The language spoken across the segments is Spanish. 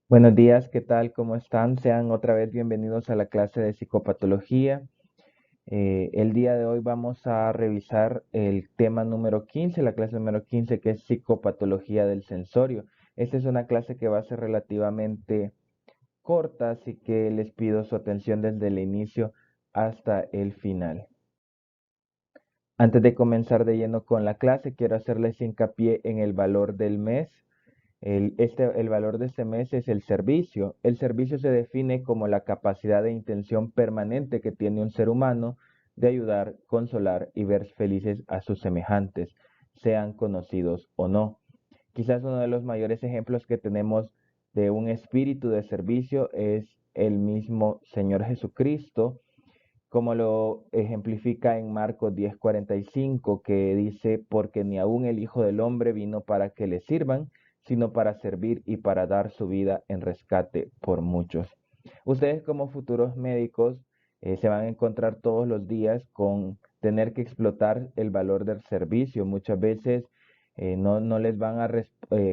Buenos días, ¿qué tal? ¿Cómo están? Sean otra vez bienvenidos a la clase de psicopatología. El día de hoy vamos a revisar el tema número 15, la clase número 15, que es psicopatología del sensorio. Esta es una clase que va a ser relativamente corta, así que les pido su atención desde el inicio hasta el final. Antes de comenzar de lleno con la clase, quiero hacerles hincapié en el valor del mes. El valor de este mes es el servicio. El servicio se define como la capacidad de intención permanente que tiene un ser humano de ayudar, consolar y ver felices a sus semejantes, sean conocidos o no. Quizás uno de los mayores ejemplos que tenemos de un espíritu de servicio es el mismo Señor Jesucristo, como lo ejemplifica en Marcos 10:45, que dice, porque ni aun el Hijo del Hombre vino para que le sirvan, sino para servir y para dar su vida en rescate por muchos. Ustedes como futuros médicos se van a encontrar todos los días con tener que explotar el valor del servicio. Muchas veces no les van a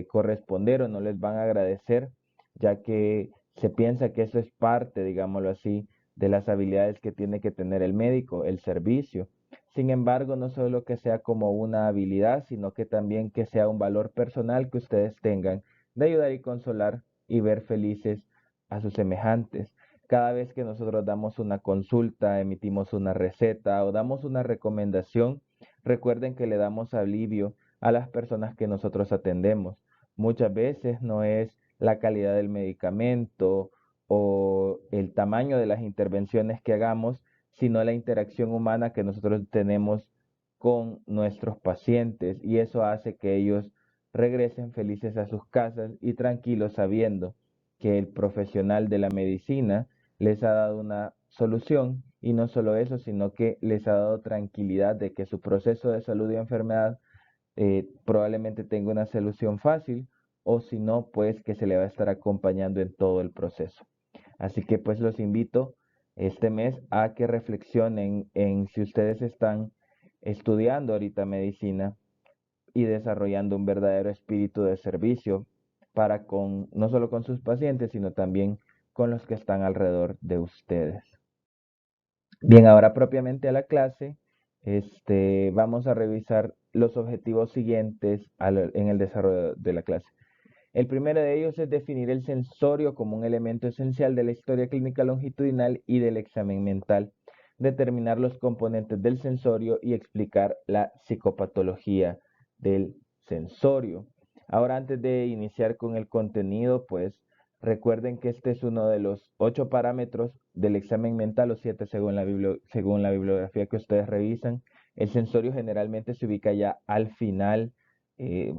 corresponder o no les van a agradecer, ya que se piensa que eso es parte, digámoslo así, de las habilidades que tiene que tener el médico, el servicio. Sin embargo, no solo que sea como una habilidad, sino que también que sea un valor personal que ustedes tengan de ayudar y consolar y ver felices a sus semejantes. Cada vez que nosotros damos una consulta, emitimos una receta o damos una recomendación, recuerden que le damos alivio a las personas que nosotros atendemos. Muchas veces no es la calidad del medicamento o el tamaño de las intervenciones que hagamos, sino la interacción humana que nosotros tenemos con nuestros pacientes, y eso hace que ellos regresen felices a sus casas y tranquilos sabiendo que el profesional de la medicina les ha dado una solución, y no solo eso, sino que les ha dado tranquilidad de que su proceso de salud y enfermedad probablemente tenga una solución fácil, o si no, pues que se le va a estar acompañando en todo el proceso. Así que pues los invito este mes a que reflexionen en si ustedes están estudiando ahorita medicina y desarrollando un verdadero espíritu de servicio para con no solo con sus pacientes, sino también con los que están alrededor de ustedes. Bien, ahora propiamente a la clase, vamos a revisar los objetivos siguientes en el desarrollo de la clase. El primero de ellos es definir el sensorio como un elemento esencial de la historia clínica longitudinal y del examen mental, determinar los componentes del sensorio y explicar la psicopatología del sensorio. Ahora, antes de iniciar con el contenido, pues recuerden que este es uno de los 8 parámetros del examen mental, o 7 según la bibliografía que ustedes revisan. El sensorio generalmente se ubica ya al final eh,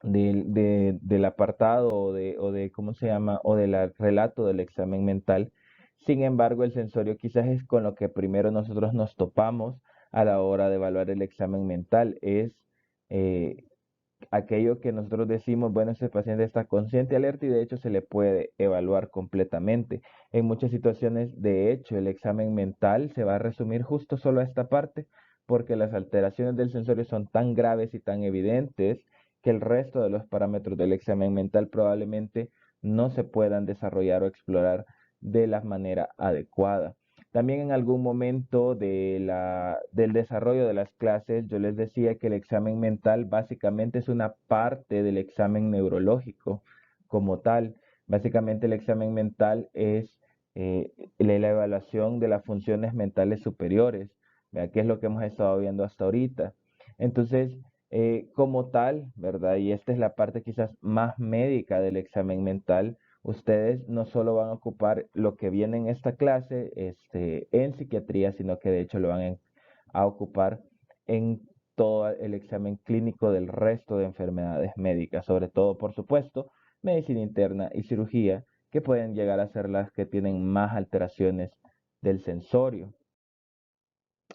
del apartado o de, ¿cómo se llama? O del relato del examen mental. Sin embargo, el sensorio quizás es con lo que primero nosotros nos topamos a la hora de evaluar el examen mental. Es eh, aquello que nosotros decimos, bueno, este paciente está consciente, alerta, y de hecho se le puede evaluar completamente. En muchas situaciones, de hecho, el examen mental se va a resumir justo solo a esta parte, porque las alteraciones del sensorio son tan graves y tan evidentes que el resto de los parámetros del examen mental probablemente no se puedan desarrollar o explorar de la manera adecuada. También en algún momento del desarrollo de las clases yo les decía que el examen mental básicamente es una parte del examen neurológico como tal. Básicamente el examen mental es la evaluación de las funciones mentales superiores, ¿verdad? Que es lo que hemos estado viendo hasta ahorita. Entonces, como tal, ¿verdad? Y esta es la parte quizás más médica del examen mental. Ustedes no solo van a ocupar lo que viene en esta clase en psiquiatría, sino que de hecho lo van a ocupar en todo el examen clínico del resto de enfermedades médicas, sobre todo, por supuesto, medicina interna y cirugía, que pueden llegar a ser las que tienen más alteraciones del sensorio.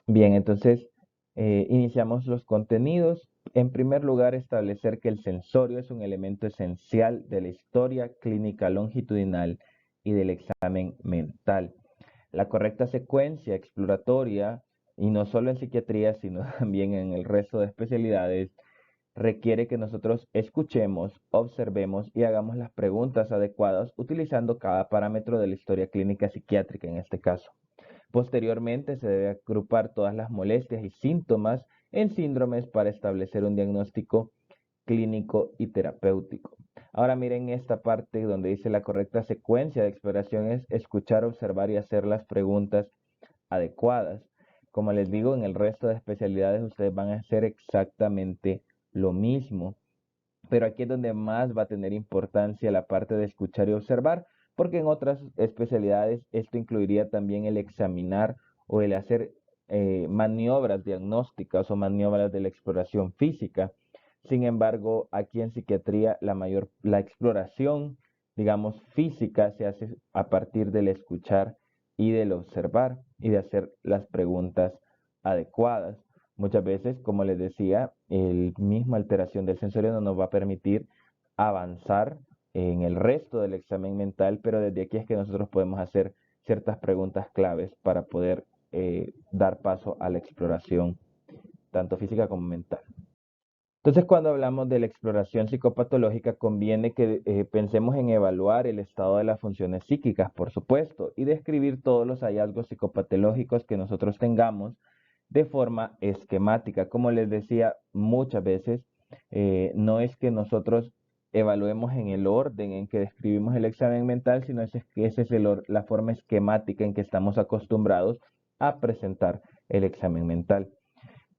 Bien, entonces iniciamos los contenidos. En primer lugar, establecer que el sensorio es un elemento esencial de la historia clínica longitudinal y del examen mental. La correcta secuencia exploratoria, y no solo en psiquiatría, sino también en el resto de especialidades, requiere que nosotros escuchemos, observemos y hagamos las preguntas adecuadas utilizando cada parámetro de la historia clínica psiquiátrica en este caso. Posteriormente se debe agrupar todas las molestias y síntomas en síndromes para establecer un diagnóstico clínico y terapéutico. Ahora miren esta parte donde dice la correcta secuencia de exploración es escuchar, observar y hacer las preguntas adecuadas. Como les digo, en el resto de especialidades ustedes van a hacer exactamente lo mismo. Pero aquí es donde más va a tener importancia la parte de escuchar y observar, porque en otras especialidades esto incluiría también el examinar o el hacer maniobras diagnósticas o maniobras de la exploración física. Sin embargo, aquí en psiquiatría la exploración, digamos, física se hace a partir del escuchar y del observar y de hacer las preguntas adecuadas. Muchas veces, como les decía, el misma alteración del sensorio no nos va a permitir avanzar en el resto del examen mental, pero desde aquí es que nosotros podemos hacer ciertas preguntas claves para poder dar paso a la exploración, tanto física como mental. Entonces, cuando hablamos de la exploración psicopatológica, conviene que pensemos en evaluar el estado de las funciones psíquicas, por supuesto, y describir todos los hallazgos psicopatológicos que nosotros tengamos de forma esquemática. Como les decía muchas veces, no es que nosotros evaluemos en el orden en que describimos el examen mental, sino que esa es la forma esquemática en que estamos acostumbrados a presentar el examen mental.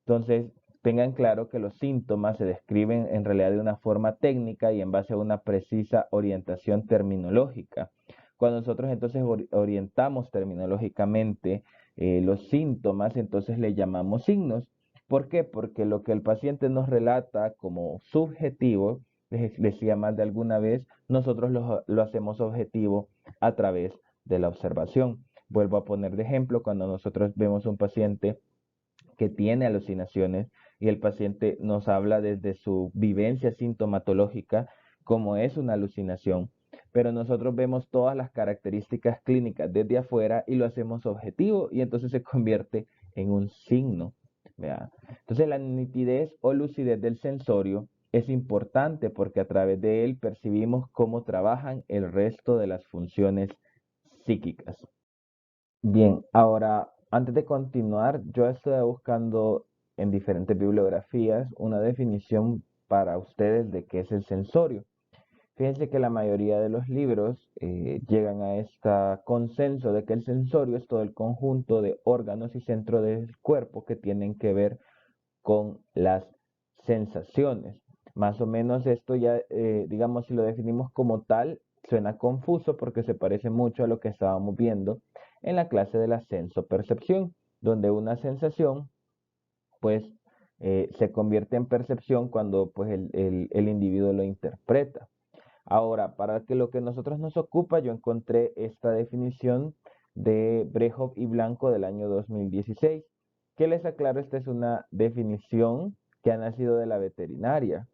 Entonces, tengan claro que los síntomas se describen en realidad de una forma técnica y en base a una precisa orientación terminológica. Cuando nosotros entonces orientamos terminológicamente los síntomas, entonces le llamamos signos. ¿Por qué? Porque lo que el paciente nos relata como subjetivo, les decía más de alguna vez, nosotros lo hacemos objetivo a través de la observación. Vuelvo a poner de ejemplo, cuando nosotros vemos un paciente que tiene alucinaciones y el paciente nos habla desde su vivencia sintomatológica como es una alucinación, pero nosotros vemos todas las características clínicas desde afuera y lo hacemos objetivo y entonces se convierte en un signo. ¿Verdad? Entonces la nitidez o lucidez del sensorio es importante porque a través de él percibimos cómo trabajan el resto de las funciones psíquicas. Bien, ahora, antes de continuar, yo estoy buscando en diferentes bibliografías una definición para ustedes de qué es el sensorio. Fíjense que la mayoría de los libros llegan a este consenso de que el sensorio es todo el conjunto de órganos y centros del cuerpo que tienen que ver con las sensaciones. Más o menos esto ya, digamos, si lo definimos como tal, suena confuso porque se parece mucho a lo que estábamos viendo en la clase de la senso-percepción, donde una sensación, pues, se convierte en percepción cuando pues, el individuo lo interpreta. Ahora, para que lo que nosotros nos ocupa, yo encontré esta definición de Brejov y Blanco del año 2016, que les aclaro, esta es una definición que ha nacido de la veterinaria.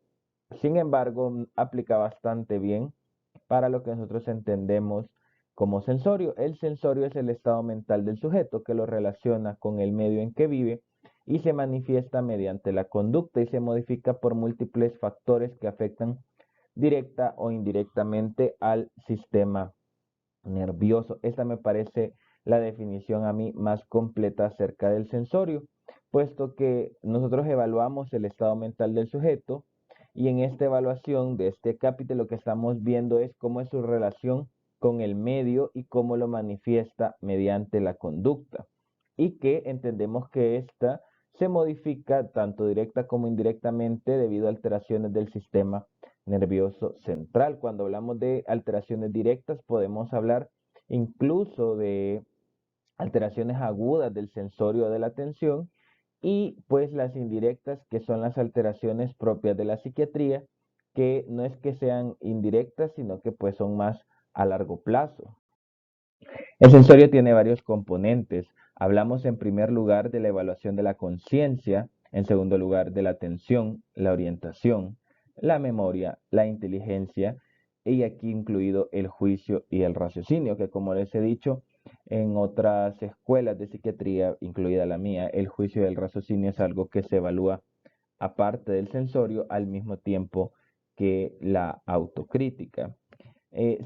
Sin embargo, aplica bastante bien para lo que nosotros entendemos como sensorio. El sensorio es el estado mental del sujeto que lo relaciona con el medio en que vive y se manifiesta mediante la conducta y se modifica por múltiples factores que afectan directa o indirectamente al sistema nervioso. Esta me parece la definición a mí más completa acerca del sensorio, puesto que nosotros evaluamos el estado mental del sujeto y en esta evaluación de este capítulo lo que estamos viendo es cómo es su relación con el medio y cómo lo manifiesta mediante la conducta y que entendemos que esta se modifica tanto directa como indirectamente debido a alteraciones del sistema nervioso central. Cuando hablamos de alteraciones directas podemos hablar incluso de alteraciones agudas del sensorio de la atención y pues las indirectas que son las alteraciones propias de la psiquiatría que no es que sean indirectas sino que pues son más a largo plazo. El sensorio tiene varios componentes. Hablamos en primer lugar de la evaluación de la conciencia, en segundo lugar de la atención, la orientación, la memoria, la inteligencia y aquí incluido el juicio y el raciocinio, que como les he dicho, en otras escuelas de psiquiatría, incluida la mía, el juicio y el raciocinio es algo que se evalúa aparte del sensorio, al mismo tiempo que la autocrítica.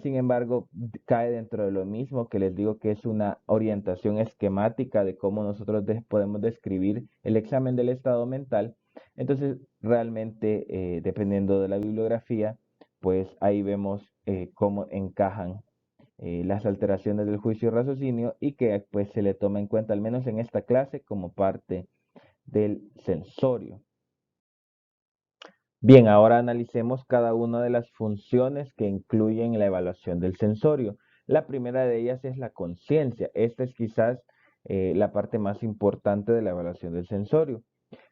Sin embargo, cae dentro de lo mismo que les digo que es una orientación esquemática de cómo nosotros podemos describir el examen del estado mental. Entonces, realmente, dependiendo de la bibliografía, pues ahí vemos cómo encajan las alteraciones del juicio y raciocinio y que pues se le toma en cuenta, al menos en esta clase, como parte del sensorio. Bien, ahora analicemos cada una de las funciones que incluyen la evaluación del sensorio. La primera de ellas es la conciencia. Esta es quizás la parte más importante de la evaluación del sensorio.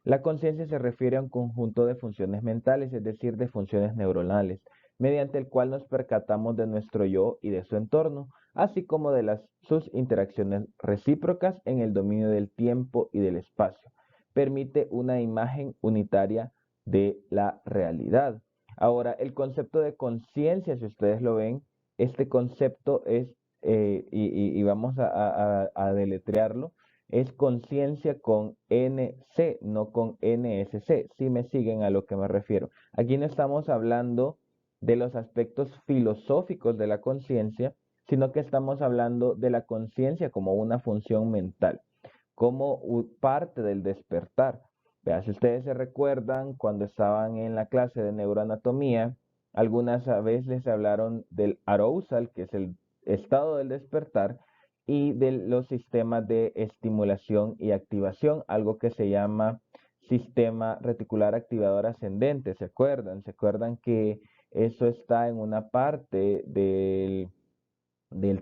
La conciencia se refiere a un conjunto de funciones mentales, es decir, de funciones neuronales, mediante el cual nos percatamos de nuestro yo y de su entorno, así como de sus interacciones recíprocas en el dominio del tiempo y del espacio. Permite una imagen unitaria de la realidad. Ahora, el concepto de conciencia, si ustedes lo ven, este concepto es, y vamos a deletrearlo, es conciencia con NC, no con NSC, si me siguen a lo que me refiero. Aquí no estamos hablando de los aspectos filosóficos de la conciencia, sino que estamos hablando de la conciencia como una función mental, como parte del despertar. Vea, si ustedes se recuerdan, cuando estaban en la clase de neuroanatomía, algunas veces les hablaron del arousal, que es el estado del despertar, y de los sistemas de estimulación y activación, algo que se llama sistema reticular activador ascendente. ¿Se acuerdan? ¿Se acuerdan que eso está en una parte del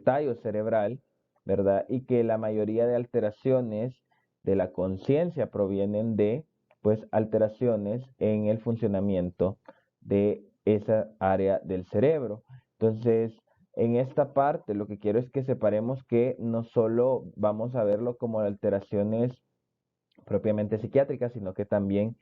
tallo cerebral, ¿verdad? Y que la mayoría de alteraciones de la conciencia provienen de, pues, alteraciones en el funcionamiento de esa área del cerebro. Entonces, en esta parte lo que quiero es que separemos que no solo vamos a verlo como alteraciones propiamente psiquiátricas, sino que también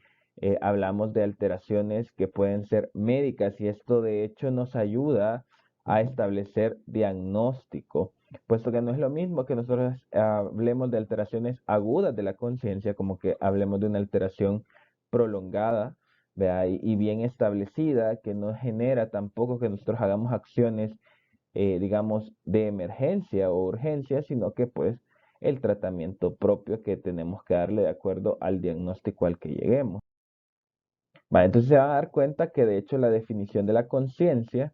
hablamos de alteraciones que pueden ser médicas y esto de hecho nos ayuda a establecer diagnóstico, puesto que no es lo mismo que nosotros hablemos de alteraciones agudas de la conciencia, como que hablemos de una alteración prolongada, ¿vea? Y bien establecida, que no genera tampoco que nosotros hagamos acciones, digamos, de emergencia o urgencia, sino que pues el tratamiento propio que tenemos que darle de acuerdo al diagnóstico al que lleguemos. Vale, entonces se van a dar cuenta que de hecho la definición de la conciencia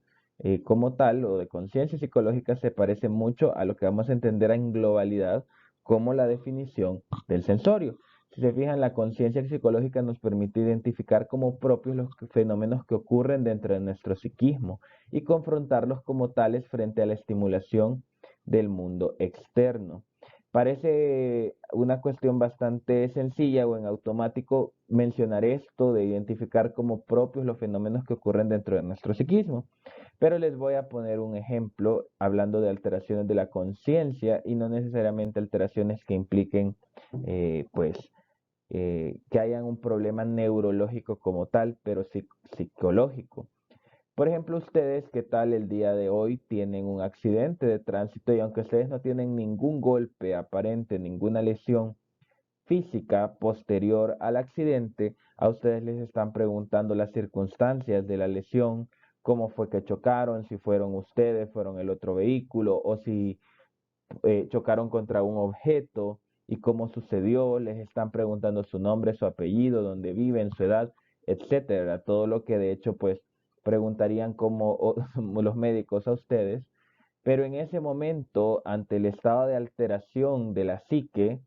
como tal o de conciencia psicológica se parece mucho a lo que vamos a entender en globalidad como la definición del sensorio. Si se fijan, la conciencia psicológica nos permite identificar como propios los fenómenos que ocurren dentro de nuestro psiquismo y confrontarlos como tales frente a la estimulación del mundo externo. Parece una cuestión bastante sencilla o en automático mencionar esto de identificar como propios los fenómenos que ocurren dentro de nuestro psiquismo, pero les voy a poner un ejemplo hablando de alteraciones de la conciencia y no necesariamente alteraciones que impliquen pues que hayan un problema neurológico como tal, pero psicológico. Por ejemplo, ustedes, ¿qué tal el día de hoy? Tienen un accidente de tránsito y aunque ustedes no tienen ningún golpe aparente, ninguna lesión física posterior al accidente, a ustedes les están preguntando las circunstancias de la lesión, cómo fue que chocaron, si fueron ustedes, fueron el otro vehículo o si chocaron contra un objeto y cómo sucedió, les están preguntando su nombre, su apellido, dónde viven, su edad, etcétera. Todo lo que de hecho pues preguntarían como los médicos a ustedes, pero en ese momento, ante el estado de alteración de la psique,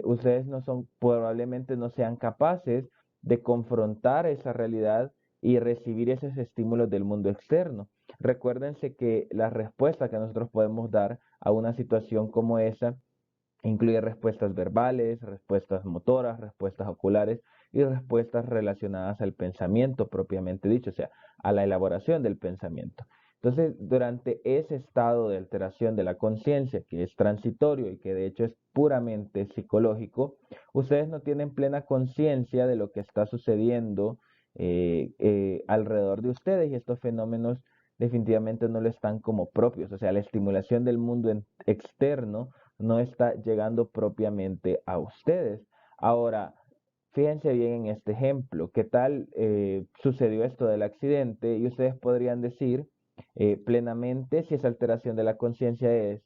ustedes no son, probablemente no sean capaces de confrontar esa realidad y recibir esos estímulos del mundo externo. Recuérdense que la respuesta que nosotros podemos dar a una situación como esa incluye respuestas verbales, respuestas motoras, respuestas oculares y respuestas relacionadas al pensamiento propiamente dicho, o sea, a la elaboración del pensamiento. Entonces, durante ese estado de alteración de la conciencia, que es transitorio y que de hecho es puramente psicológico, ustedes no tienen plena conciencia de lo que está sucediendo alrededor de ustedes y estos fenómenos definitivamente no lo están como propios, o sea, la estimulación del mundo externo no está llegando propiamente a ustedes. Ahora, fíjense bien en este ejemplo. ¿Qué tal sucedió esto del accidente? Y ustedes podrían decir plenamente si esa alteración de la conciencia es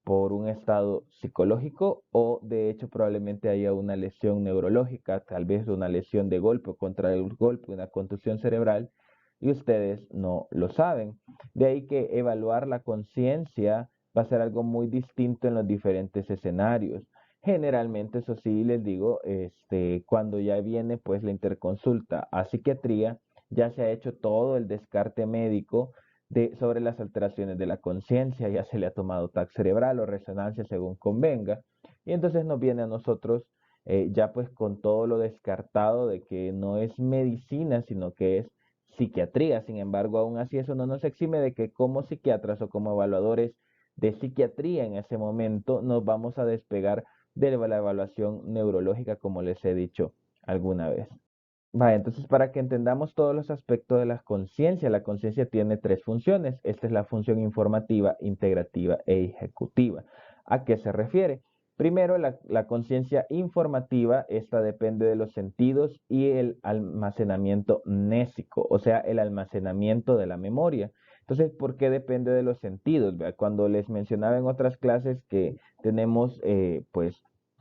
por un estado psicológico o de hecho probablemente haya una lesión neurológica, tal vez una lesión de golpe o contra el golpe, una contusión cerebral, y ustedes no lo saben. De ahí que evaluar la conciencia va a ser algo muy distinto en los diferentes escenarios. Generalmente, eso sí, les digo, cuando ya viene pues la interconsulta a psiquiatría, ya se ha hecho todo el descarte médico sobre las alteraciones de la conciencia, ya se le ha tomado TAC cerebral o resonancia según convenga, y entonces nos viene a nosotros ya pues con todo lo descartado de que no es medicina, sino que es psiquiatría. Sin embargo, aún así eso no nos exime de que como psiquiatras o como evaluadores de psiquiatría en ese momento nos vamos a despegar de la evaluación neurológica, como les he dicho alguna vez. Vale, entonces para que entendamos todos los aspectos de la conciencia tiene tres funciones. Esta es la función informativa, integrativa e ejecutiva. ¿A qué se refiere? Primero, la conciencia informativa, esta depende de los sentidos y el almacenamiento mnésico, o sea, el almacenamiento de la memoria. Entonces, ¿por qué depende de los sentidos? ¿Verdad? Cuando les mencionaba en otras clases que tenemos, pues,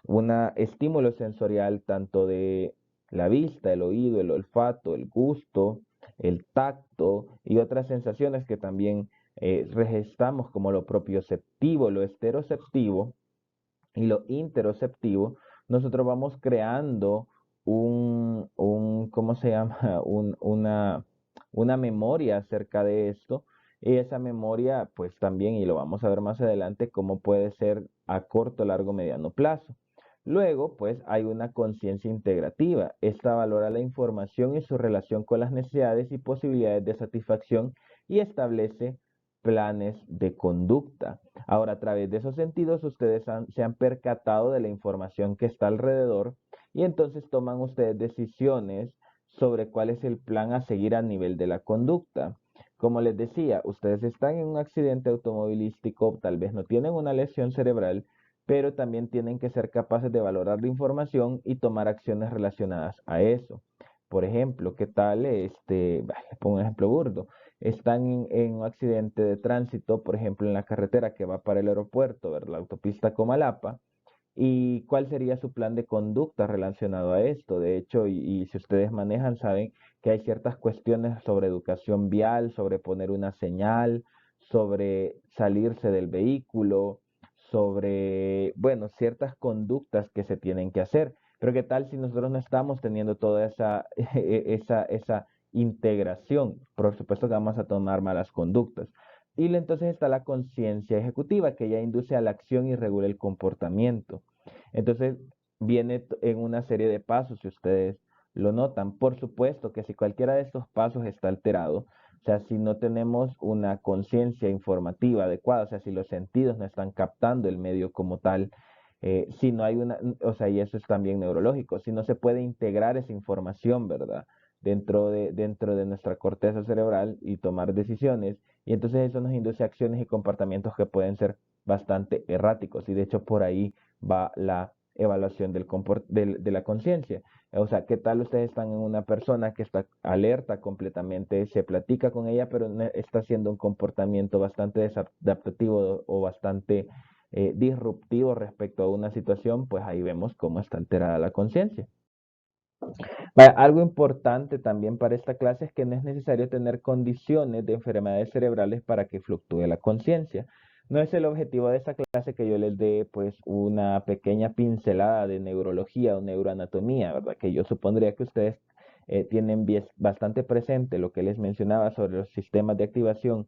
un estímulo sensorial tanto de la vista, el oído, el olfato, el gusto, el tacto y otras sensaciones que también registramos como lo propioceptivo, lo esteroceptivo y lo interoceptivo. Nosotros vamos creando ¿cómo se llama? Una memoria acerca de esto. Y esa memoria, pues también, y lo vamos a ver más adelante, cómo puede ser a corto, largo, mediano plazo. Luego, pues hay una conciencia integrativa. Esta valora la información y su relación con las necesidades y posibilidades de satisfacción y establece planes de conducta. Ahora, a través de esos sentidos, ustedes se han percatado de la información que está alrededor y entonces toman ustedes decisiones sobre cuál es el plan a seguir a nivel de la conducta. Como les decía, ustedes están en un accidente automovilístico, tal vez no tienen una lesión cerebral, pero también tienen que ser capaces de valorar la información y tomar acciones relacionadas a eso. Por ejemplo, ¿qué tal? Pongo un ejemplo burdo. Están en un accidente de tránsito, por ejemplo, en la carretera que va para el aeropuerto, ¿verdad? La autopista Comalapa. ¿Y cuál sería su plan de conducta relacionado a esto? De hecho, y si ustedes manejan, saben que hay ciertas cuestiones sobre educación vial, sobre poner una señal, sobre salirse del vehículo, sobre, bueno, ciertas conductas que se tienen que hacer. Pero ¿qué tal si nosotros no estamos teniendo toda esa, esa integración? Por supuesto que vamos a tomar malas conductas. Y entonces está la conciencia ejecutiva, que ya induce a la acción y regula el comportamiento. Entonces viene en una serie de pasos, si ustedes lo notan. Por supuesto que si cualquiera de estos pasos está alterado, o sea, si no tenemos una conciencia informativa adecuada, o sea, si los sentidos no están captando el medio como tal, si no hay una, o sea, y eso es también neurológico, si no se puede integrar esa información, ¿verdad? Dentro de nuestra corteza cerebral y tomar decisiones, y entonces eso nos induce a acciones y comportamientos que pueden ser bastante erráticos, y de hecho por ahí va la evaluación de la conciencia. O sea, ¿qué tal ustedes están en una persona que está alerta completamente, se platica con ella, pero está haciendo un comportamiento bastante desadaptativo o bastante disruptivo respecto a una situación? Pues ahí vemos cómo está alterada la conciencia. Algo importante también para esta clase es que no es necesario tener condiciones de enfermedades cerebrales para que fluctúe la conciencia. No es el objetivo de esta clase que yo les dé pues una pequeña pincelada de neurología o neuroanatomía, ¿verdad? Que yo supondría que ustedes tienen bastante presente lo que les mencionaba sobre los sistemas de activación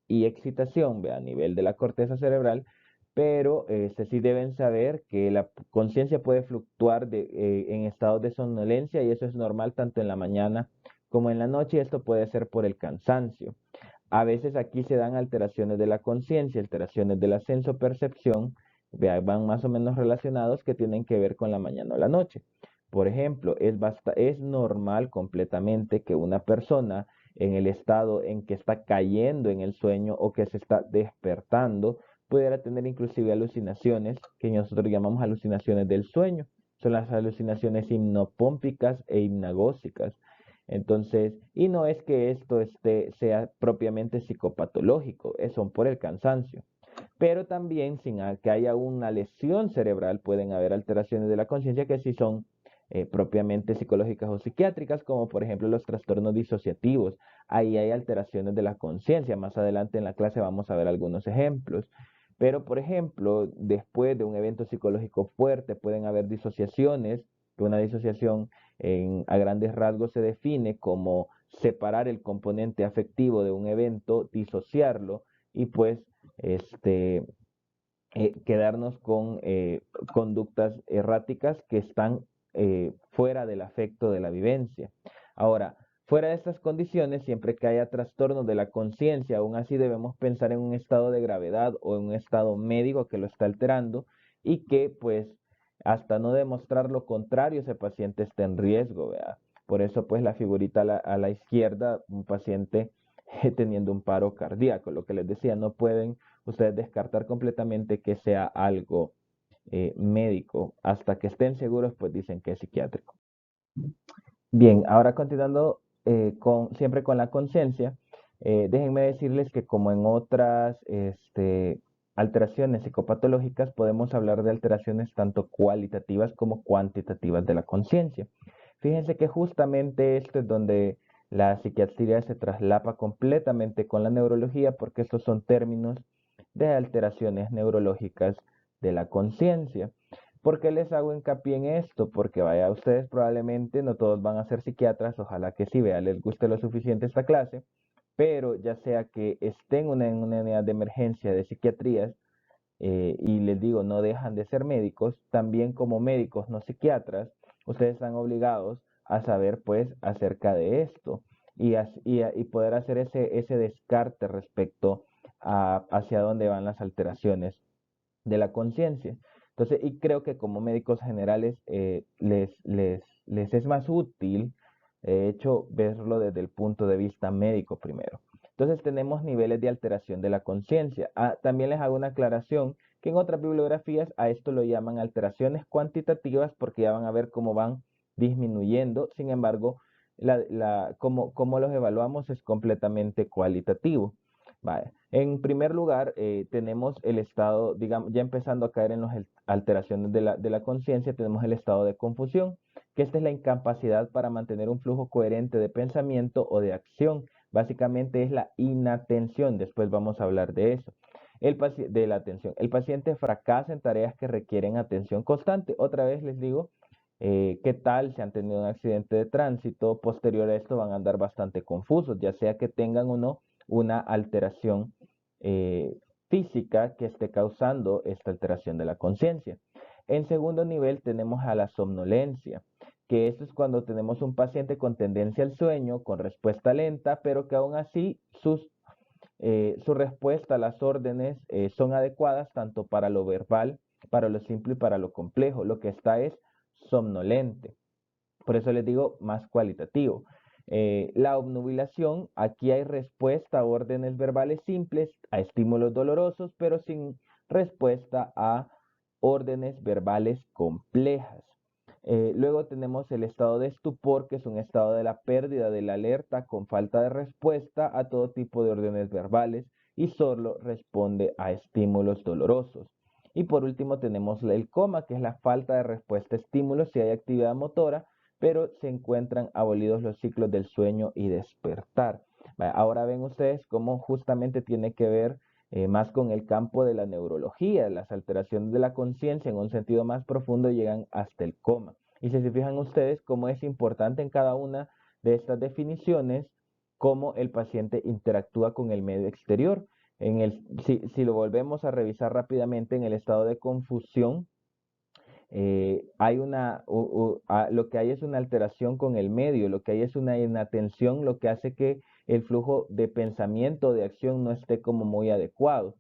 y excitación, a nivel de la corteza cerebral, pero sí deben saber que la conciencia puede fluctuar en estados de somnolencia y eso es normal tanto en la mañana como en la noche y esto puede ser por el cansancio. A veces aquí se dan alteraciones de la conciencia, alteraciones de la sensopercepción, van más o menos relacionados que tienen que ver con la mañana o la noche. Por ejemplo, es normal completamente que una persona en el estado en que está cayendo en el sueño o que se está despertando pudiera tener inclusive alucinaciones que nosotros llamamos alucinaciones del sueño. son las alucinaciones hipnopómpicas e hipnagógicas. Entonces, y no es que esto sea propiamente psicopatológico, son por el cansancio. Pero también sin que haya una lesión cerebral pueden haber alteraciones de la conciencia que sí son propiamente psicológicas o psiquiátricas, como por ejemplo los trastornos disociativos. Ahí hay alteraciones de la conciencia. Más adelante en la clase vamos a ver algunos ejemplos. Pero, por ejemplo, después de un evento psicológico fuerte pueden haber disociaciones, que una disociación a grandes rasgos se define como separar el componente afectivo de un evento, disociarlo y pues quedarnos con conductas erráticas que están fuera del afecto de la vivencia. Ahora, fuera de estas condiciones, siempre que haya trastornos de la conciencia, aún así debemos pensar en un estado de gravedad o en un estado médico que lo está alterando y que pues hasta no demostrar lo contrario ese paciente está en riesgo, ¿verdad? Por eso pues la figurita a la izquierda, un paciente teniendo un paro cardíaco, lo que les decía, no pueden ustedes descartar completamente que sea algo médico. Hasta que estén seguros, pues dicen que es psiquiátrico. Bien, ahora continuando siempre con la conciencia, déjenme decirles que como en otras alteraciones psicopatológicas, podemos hablar de alteraciones tanto cualitativas como cuantitativas de la conciencia. Fíjense que justamente esto es donde la psiquiatría se traslapa completamente con la neurología, porque estos son términos de alteraciones neurológicas de la conciencia. ¿Por qué les hago hincapié en esto? Porque vaya, ustedes probablemente no todos van a ser psiquiatras, ojalá que sí, vea, les guste lo suficiente esta clase, pero ya sea que estén en una unidad de emergencia de psiquiatrías, y les digo, no dejan de ser médicos, también como médicos no psiquiatras, ustedes están obligados a saber pues acerca de esto y poder hacer ese descarte respecto hacia dónde van las alteraciones de la conciencia. Entonces, y creo que como médicos generales les es más útil, de hecho, verlo desde el punto de vista médico primero. Entonces tenemos niveles de alteración de la conciencia. También les hago una aclaración que en otras bibliografías a esto lo llaman alteraciones cuantitativas porque ya van a ver cómo van disminuyendo. Sin embargo, cómo los evaluamos es completamente cualitativo. Vale. En primer lugar, tenemos el estado, digamos, ya empezando a caer en las alteraciones de la conciencia, tenemos el estado de confusión, que esta es la incapacidad para mantener un flujo coherente de pensamiento o de acción. Básicamente es la inatención, después vamos a hablar de eso. De la atención. El paciente fracasa en tareas que requieren atención constante. Otra vez les digo, ¿qué tal si han tenido un accidente de tránsito? Posterior a esto van a andar bastante confusos, ya sea que tengan o no una alteración eh, física que esté causando esta alteración de la conciencia. En segundo nivel tenemos a la somnolencia, que esto es cuando tenemos un paciente con tendencia al sueño, con respuesta lenta, pero que aún así su respuesta a las órdenes son adecuadas tanto para lo verbal, para lo simple y para lo complejo. Lo que está es somnolente. Por eso les digo más cualitativo. La obnubilación, aquí hay respuesta a órdenes verbales simples, a estímulos dolorosos, pero sin respuesta a órdenes verbales complejas. Luego tenemos el estado de estupor, que es un estado de la pérdida de la alerta con falta de respuesta a todo tipo de órdenes verbales y solo responde a estímulos dolorosos. Y por último tenemos el coma, que es la falta de respuesta a estímulos si hay actividad motora, pero se encuentran abolidos los ciclos del sueño y despertar. Ahora ven ustedes cómo justamente tiene que ver más con el campo de la neurología. Las alteraciones de la conciencia en un sentido más profundo llegan hasta el coma. Y si se fijan ustedes cómo es importante en cada una de estas definiciones, cómo el paciente interactúa con el medio exterior. Si lo volvemos a revisar rápidamente en el estado de confusión, lo que hay es una alteración con el medio, lo que hay es una inatención, lo que hace que el flujo de pensamiento, de acción no esté como muy adecuado.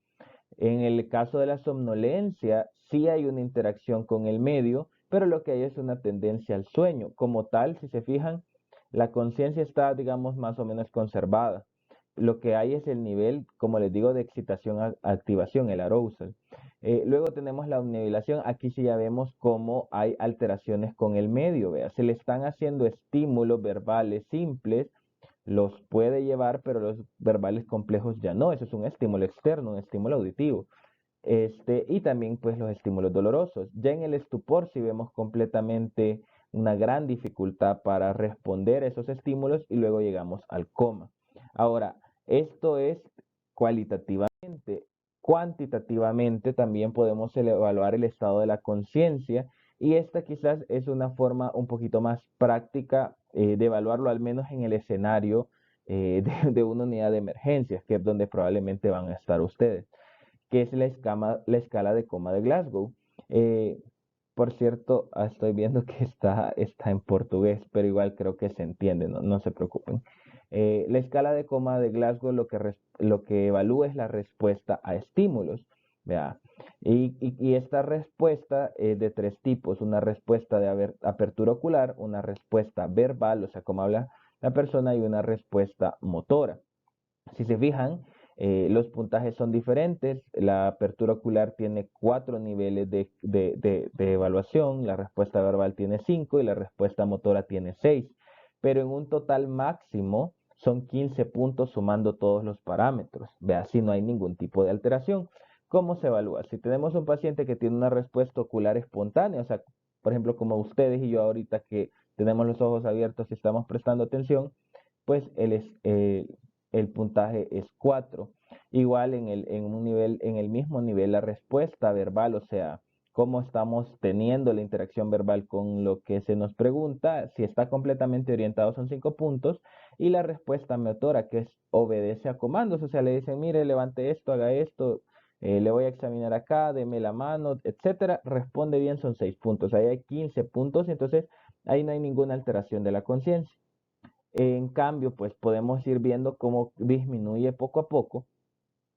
En el caso de la somnolencia, sí hay una interacción con el medio, pero lo que hay es una tendencia al sueño. Como tal, si se fijan, la conciencia está, digamos, más o menos conservada. Lo que hay es el nivel, como les digo, de excitación, activación, el arousal. Luego tenemos la obnubilación. Aquí sí ya vemos cómo hay alteraciones con el medio. Vea, se le están haciendo estímulos verbales simples, los puede llevar, pero los verbales complejos ya no. Eso es un estímulo externo, un estímulo auditivo. Y también pues los estímulos dolorosos. Ya en el estupor sí vemos completamente una gran dificultad para responder a esos estímulos y luego llegamos al coma. Ahora, esto es cualitativamente. Cuantitativamente también podemos evaluar el estado de la conciencia y esta quizás es una forma un poquito más práctica de evaluarlo, al menos en el escenario de una unidad de emergencias, que es donde probablemente van a estar ustedes, que es la escala de coma de Glasgow. Eh, por cierto, estoy viendo que está en portugués, pero igual creo que se entiende, no se preocupen. La escala de coma de Glasgow lo que evalúa es la respuesta a estímulos. ¿Vea? Y esta respuesta es de tres tipos: una respuesta de apertura ocular, una respuesta verbal, o sea, como habla la persona, y una respuesta motora. Si se fijan, los puntajes son diferentes. La apertura ocular tiene 4 niveles de evaluación, la respuesta verbal tiene 5 y la respuesta motora tiene 6. Pero en un total máximo son 15 puntos sumando todos los parámetros. Vea, si no hay ningún tipo de alteración. ¿Cómo se evalúa? Si tenemos un paciente que tiene una respuesta ocular espontánea, o sea, por ejemplo, como ustedes y yo ahorita que tenemos los ojos abiertos y estamos prestando atención, pues el puntaje es 4. Igual en el mismo nivel, la respuesta verbal, o sea, cómo estamos teniendo la interacción verbal con lo que se nos pregunta, si está completamente orientado son 5 puntos, y la respuesta motora, que es obedece a comandos, o sea, le dicen, mire, levante esto, haga esto, le voy a examinar acá, deme la mano, etcétera, responde bien, son 6 puntos. Ahí hay 15 puntos y entonces ahí no hay ninguna alteración de la conciencia. En cambio, pues podemos ir viendo cómo disminuye poco a poco.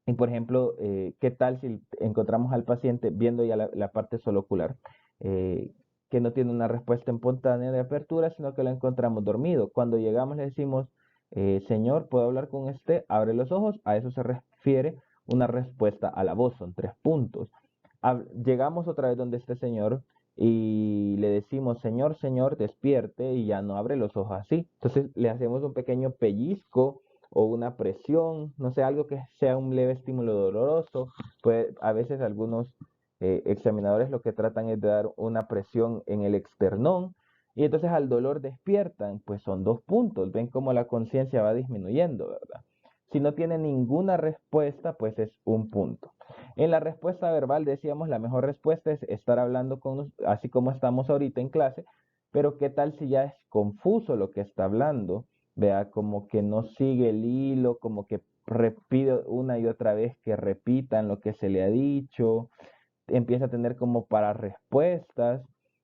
Y por ejemplo, ¿qué tal si encontramos al paciente viendo ya la parte solo ocular, eh, que no tiene una respuesta espontánea de apertura, sino que lo encontramos dormido? Cuando llegamos le decimos, señor, ¿puedo hablar con usted? Abre los ojos. A eso se refiere una respuesta a la voz, son 3 puntos. Llegamos otra vez donde este señor y le decimos, señor, señor, despierte, y ya no abre los ojos así. Entonces le hacemos un pequeño pellizco o una presión, no sé, algo que sea un leve estímulo doloroso. Pues a veces algunos examinadores lo que tratan es de dar una presión en el esternón y entonces al dolor despiertan, pues son 2 puntos. Ven cómo la conciencia va disminuyendo, ¿verdad? Si no tiene ninguna respuesta, pues es 1 punto. En la respuesta verbal decíamos, la mejor respuesta es estar hablando así como estamos ahorita en clase, pero ¿qué tal si ya es confuso lo que está hablando? Vea, como que no sigue el hilo, como que repite una y otra vez que repitan lo que se le ha dicho, empieza a tener como para respuestas,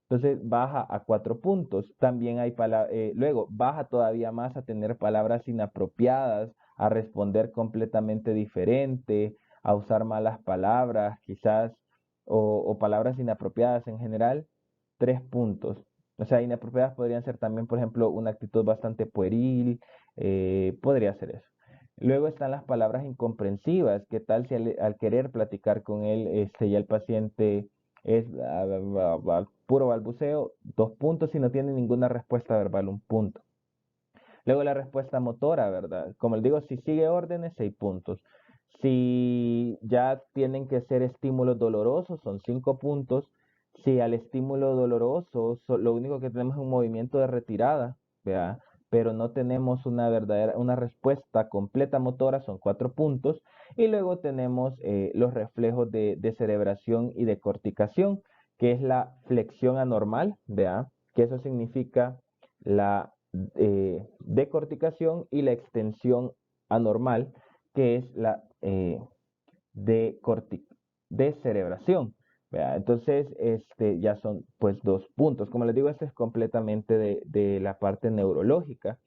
entonces baja a 4 puntos. También hay luego baja todavía más a tener palabras inapropiadas, a responder completamente diferente, a usar malas palabras, quizás, o palabras inapropiadas en general, 3 puntos. O sea, inapropiadas podrían ser también, por ejemplo, una actitud bastante pueril, podría ser eso. Luego están las palabras incomprensivas. ¿Qué tal si al querer platicar con él, ya el paciente es puro balbuceo? 2 puntos. Si no tiene ninguna respuesta verbal, 1 punto. Luego la respuesta motora, ¿verdad? Como les digo, si sigue órdenes, 6 puntos. Si ya tienen que ser estímulos dolorosos, son 5 puntos. Si al estímulo doloroso lo único que tenemos es un movimiento de retirada, ¿verdad? Pero no tenemos una respuesta completa motora, son 4 puntos. Y luego tenemos los reflejos de cerebración y de corticación, que es la flexión anormal, ¿verdad? Que eso significa la decorticación, y la extensión anormal, que es la descerebración. ¿Verdad? Entonces, ya son pues 2 puntos. Como les digo, este es completamente de la parte neurológica,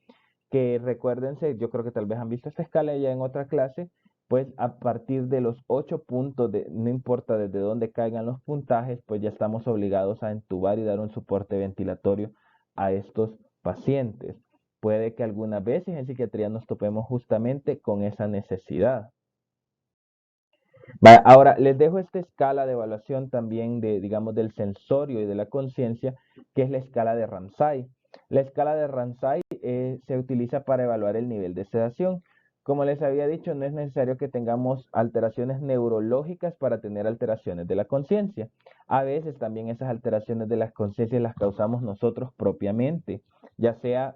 que recuérdense, yo creo que tal vez han visto esta escala ya en otra clase, pues a partir de los 8 puntos, no importa desde dónde caigan los puntajes, pues ya estamos obligados a entubar y dar un soporte ventilatorio a estos pacientes. Puede que algunas veces en psiquiatría nos topemos justamente con esa necesidad. Ahora les dejo esta escala de evaluación también de, digamos, del sensorio y de la conciencia, que es la escala de Ramsay. La escala de Ramsay se utiliza para evaluar el nivel de sedación. Como les había dicho, no es necesario que tengamos alteraciones neurológicas para tener alteraciones de la conciencia. A veces también esas alteraciones de la conciencia las causamos nosotros propiamente, ya sea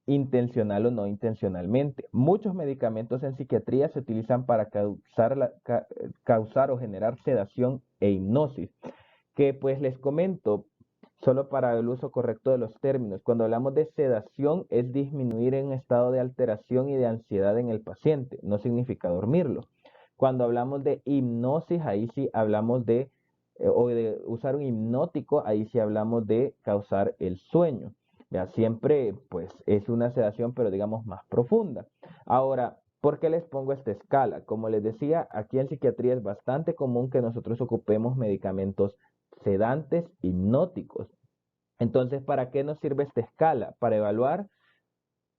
intencional o no intencionalmente. Muchos medicamentos en psiquiatría se utilizan para causar o generar sedación e hipnosis, que pues les comento, solo para el uso correcto de los términos, cuando hablamos de sedación es disminuir en estado de alteración y de ansiedad en el paciente, no significa dormirlo. Cuando hablamos de hipnosis, ahí sí hablamos o de usar un hipnótico, ahí sí hablamos de causar el sueño. Ya siempre, pues, es una sedación, pero digamos más profunda. Ahora, ¿por qué les pongo esta escala? Como les decía, aquí en psiquiatría es bastante común que nosotros ocupemos medicamentos sedantes hipnóticos. Entonces, ¿para qué nos sirve esta escala? Para evaluar,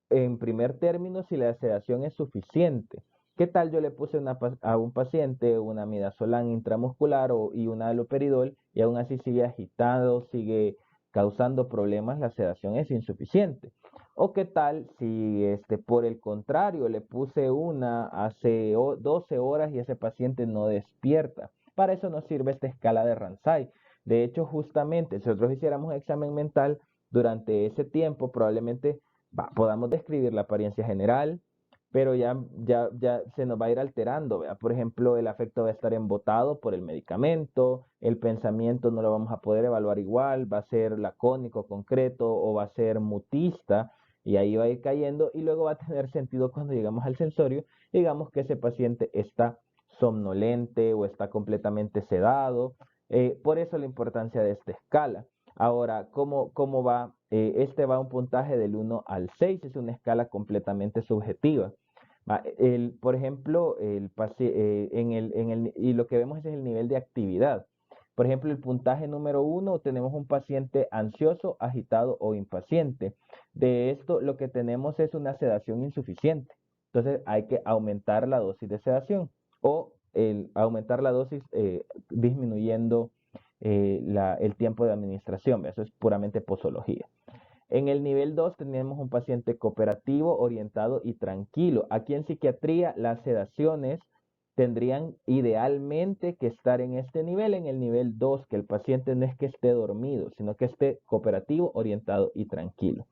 en primer término, si la sedación es suficiente. ¿Qué tal yo le puse a un paciente una midazolam intramuscular y un haloperidol y aún así sigue agitado, sigue causando problemas, la sedación es insuficiente? ¿O qué tal si por el contrario le puse una hace 12 horas y ese paciente no despierta? Para eso nos sirve esta escala de Ramsay. De hecho, justamente, si nosotros hiciéramos un examen mental durante ese tiempo, probablemente podamos describir la apariencia general, pero ya se nos va a ir alterando, ¿verdad? Por ejemplo, el afecto va a estar embotado por el medicamento, el pensamiento no lo vamos a poder evaluar igual, va a ser lacónico, concreto o va a ser mutista y ahí va a ir cayendo y luego va a tener sentido cuando llegamos al sensorio, digamos que ese paciente está somnolente o está completamente sedado. Por eso la importancia de esta escala. Ahora, ¿cómo va? Este va a un puntaje del 1 al 6, es una escala completamente subjetiva. Por ejemplo, y lo que vemos es el nivel de actividad. Por ejemplo, el puntaje número 1, tenemos un paciente ansioso, agitado o impaciente. De esto, lo que tenemos es una sedación insuficiente. Entonces, hay que aumentar la dosis de sedación o aumentar la dosis disminuyendo el tiempo de administración. Eso es puramente posología. En el nivel 2 tenemos un paciente cooperativo, orientado y tranquilo. Aquí en psiquiatría las sedaciones tendrían idealmente que estar en este nivel, en el nivel 2, que el paciente no es que esté dormido, sino que esté cooperativo, orientado y tranquilo.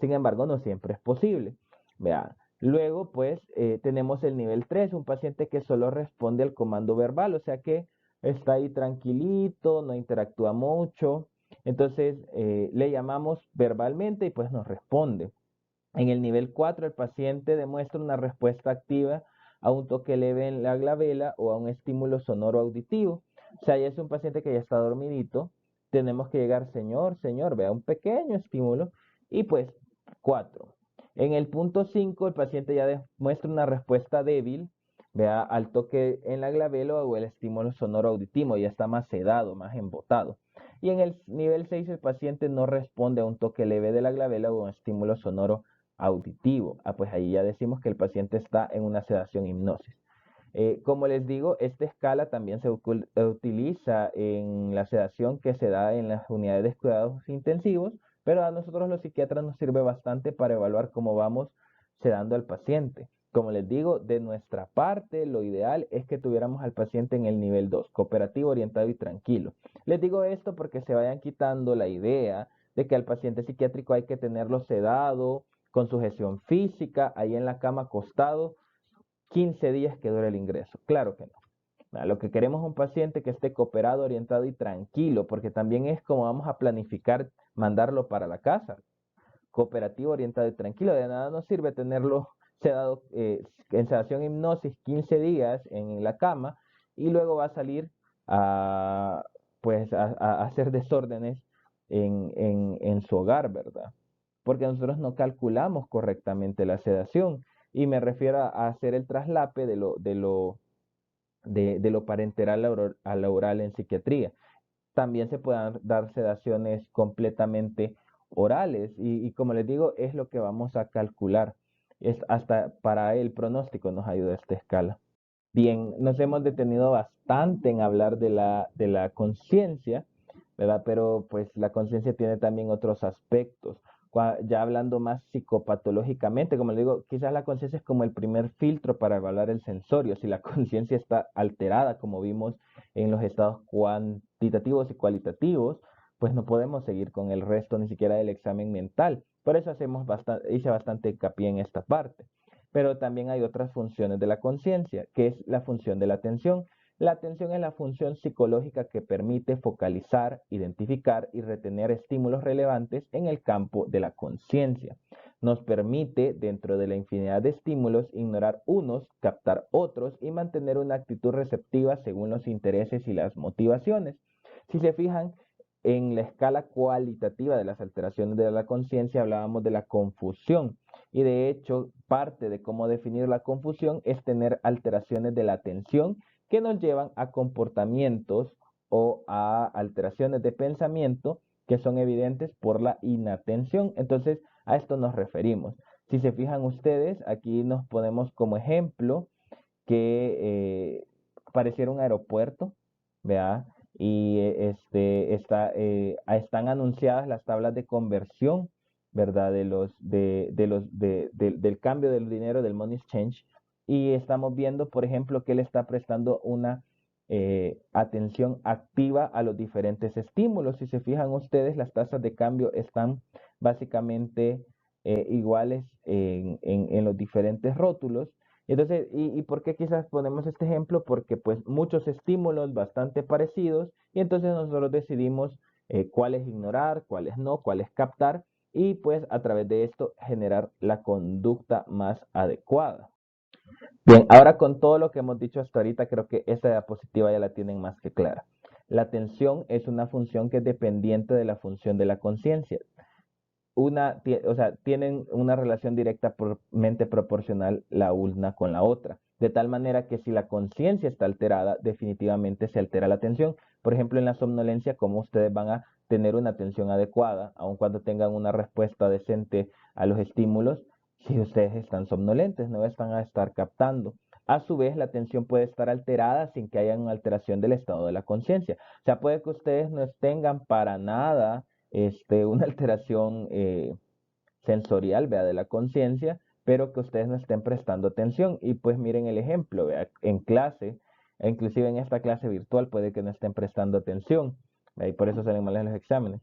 Sin embargo, no siempre es posible. Vean. Luego, pues, tenemos el nivel 3, un paciente que solo responde al comando verbal, o sea que está ahí tranquilito, no interactúa mucho. Entonces, le llamamos verbalmente y pues nos responde. En el nivel 4, el paciente demuestra una respuesta activa a un toque leve en la glabela o a un estímulo sonoro auditivo. O sea, ya es un paciente que ya está dormidito. Tenemos que llegar, señor, vea un pequeño estímulo. Y pues 4. En el punto 5, el paciente ya demuestra una respuesta débil, vea, al toque en la glabela o el estímulo sonoro auditivo, ya está más sedado, más embotado. Y en el nivel 6, el paciente no responde a un toque leve de la glabela o un estímulo sonoro auditivo. Pues ahí ya decimos que el paciente está en una sedación hipnosis. Como les digo, esta escala también se utiliza en la sedación que se da en las unidades de cuidados intensivos, pero a nosotros los psiquiatras nos sirve bastante para evaluar cómo vamos sedando al paciente. Como les digo, de nuestra parte, lo ideal es que tuviéramos al paciente en el nivel 2, cooperativo, orientado y tranquilo. Les digo esto porque se vayan quitando la idea de que al paciente psiquiátrico hay que tenerlo sedado, con sujeción física, ahí en la cama acostado, 15 días que dure el ingreso. Claro que no. Lo que queremos es un paciente que esté cooperado, orientado y tranquilo, porque también es como vamos a planificar mandarlo para la casa. Cooperativo, orientado y tranquilo. De nada nos sirve tenerlo sedado, en sedación hipnosis 15 días en la cama y luego va a salir a, pues, a hacer desórdenes en su hogar, ¿verdad? Porque nosotros no calculamos correctamente la sedación. Y me refiero a hacer el traslape de lo parenteral a la oral en psiquiatría. También se pueden dar sedaciones completamente orales y como les digo, es lo que vamos a calcular. Es hasta para el pronóstico nos ayuda esta escala. Bien, nos hemos detenido bastante en hablar de la conciencia, ¿verdad? Pero pues la conciencia tiene también otros aspectos. Ya hablando más psicopatológicamente, como le digo, quizás la conciencia es como el primer filtro para evaluar el sensorio. Si la conciencia está alterada, como vimos en los estados cuantitativos y cualitativos, pues no podemos seguir con el resto ni siquiera del examen mental. Por eso hice bastante hincapié en esta parte. Pero también hay otras funciones de la conciencia, que es la función de la atención. La atención es la función psicológica que permite focalizar, identificar y retener estímulos relevantes en el campo de la conciencia. Nos permite, dentro de la infinidad de estímulos, ignorar unos, captar otros y mantener una actitud receptiva según los intereses y las motivaciones. Si se fijan, en la escala cualitativa de las alteraciones de la conciencia hablábamos de la confusión. Y de hecho, parte de cómo definir la confusión es tener alteraciones de la atención que nos llevan a comportamientos o a alteraciones de pensamiento que son evidentes por la inatención. Entonces, a esto nos referimos. Si se fijan ustedes, aquí nos ponemos como ejemplo que pareciera un aeropuerto, ¿vea? Y están anunciadas las tablas de conversión, ¿verdad? Del cambio del dinero, del money exchange. Y estamos viendo, por ejemplo, que él está prestando una atención activa a los diferentes estímulos. Si se fijan ustedes, las tasas de cambio están básicamente iguales en los diferentes rótulos. Entonces, ¿y por qué quizás ponemos este ejemplo? Porque pues muchos estímulos bastante parecidos y entonces nosotros decidimos cuáles ignorar, cuáles no, cuáles captar y pues a través de esto generar la conducta más adecuada. Bien, ahora con todo lo que hemos dicho hasta ahorita, creo que esta diapositiva ya la tienen más que clara. La atención es una función que es dependiente de la función de la conciencia. O sea, tienen una relación directamente proporcional la una con la otra. De tal manera que si la conciencia está alterada, definitivamente se altera la atención. Por ejemplo, en la somnolencia, ¿cómo ustedes van a tener una atención adecuada, aun cuando tengan una respuesta decente a los estímulos, si ustedes están somnolentes, no están a estar captando? A su vez, la atención puede estar alterada sin que haya una alteración del estado de la conciencia. O sea, puede que ustedes no tengan para nada una alteración sensorial, vea, de la conciencia, pero que ustedes no estén prestando atención. Y pues miren el ejemplo, vea, en clase, e inclusive en esta clase virtual puede que no estén prestando atención, vea, y por eso salen mal en los exámenes.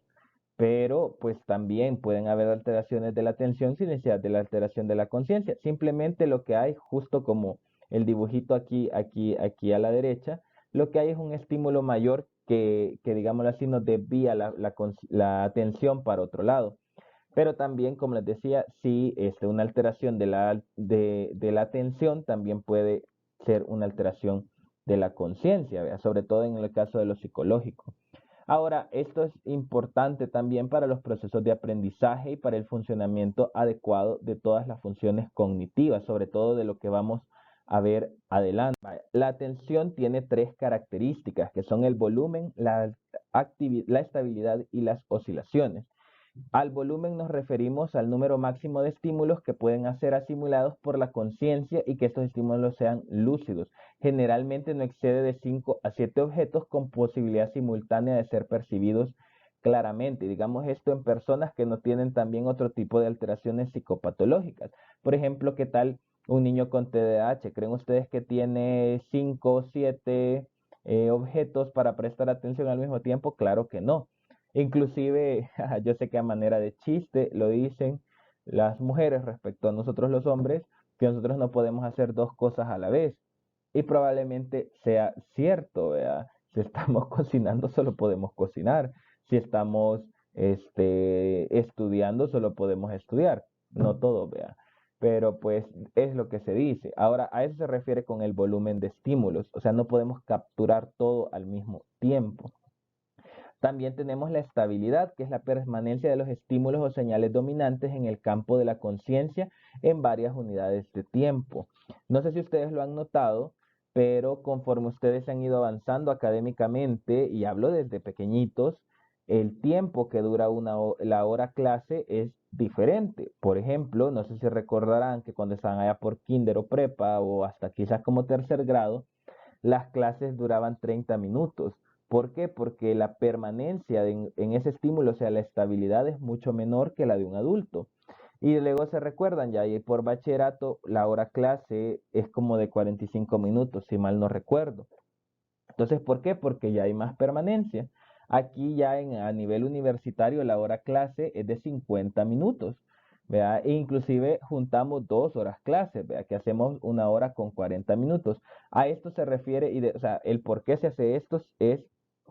Pero pues también pueden haber alteraciones de la atención sin necesidad de la alteración de la conciencia. Simplemente lo que hay, justo como el dibujito aquí a la derecha, lo que hay es un estímulo mayor que digámoslo así, nos desvía la atención para otro lado. Pero también, como les decía, sí, una alteración de la atención también puede ser una alteración de la conciencia, sobre todo en el caso de lo psicológico. Ahora, esto es importante también para los procesos de aprendizaje y para el funcionamiento adecuado de todas las funciones cognitivas, sobre todo de lo que vamos a ver adelante. La atención tiene tres características, que son el volumen, la estabilidad y las oscilaciones. Al volumen nos referimos al número máximo de estímulos que pueden ser asimilados por la conciencia y que estos estímulos sean lúcidos. Generalmente no excede de 5 a 7 objetos con posibilidad simultánea de ser percibidos claramente. Digamos esto en personas que no tienen también otro tipo de alteraciones psicopatológicas. Por ejemplo, ¿qué tal un niño con TDAH? ¿Creen ustedes que tiene 5 o 7 objetos para prestar atención al mismo tiempo? Claro que no. Inclusive, yo sé que a manera de chiste lo dicen las mujeres respecto a nosotros los hombres, que nosotros no podemos hacer dos cosas a la vez. Y probablemente sea cierto, ¿verdad? Si estamos cocinando, solo podemos cocinar. Si estamos estudiando, solo podemos estudiar. No todo, vea. Pero pues es lo que se dice. Ahora, a eso se refiere con el volumen de estímulos. O sea, no podemos capturar todo al mismo tiempo. También tenemos la estabilidad, que es la permanencia de los estímulos o señales dominantes en el campo de la conciencia en varias unidades de tiempo. No sé si ustedes lo han notado, pero conforme ustedes han ido avanzando académicamente, y hablo desde pequeñitos, el tiempo que dura la hora clase es diferente. Por ejemplo, no sé si recordarán que cuando estaban allá por kinder o prepa o hasta quizás como tercer grado, las clases duraban 30 minutos. ¿Por qué? Porque la permanencia en ese estímulo, o sea, la estabilidad es mucho menor que la de un adulto. Y luego se recuerdan, ya y por bachillerato, la hora clase es como de 45 minutos, si mal no recuerdo. Entonces, ¿por qué? Porque ya hay más permanencia. Aquí ya a nivel universitario la hora clase es de 50 minutos, ¿vea? E inclusive juntamos 2 horas clases, ¿vea? Que hacemos 1 hora con 40 minutos. A esto se refiere, o sea, el por qué se hace esto es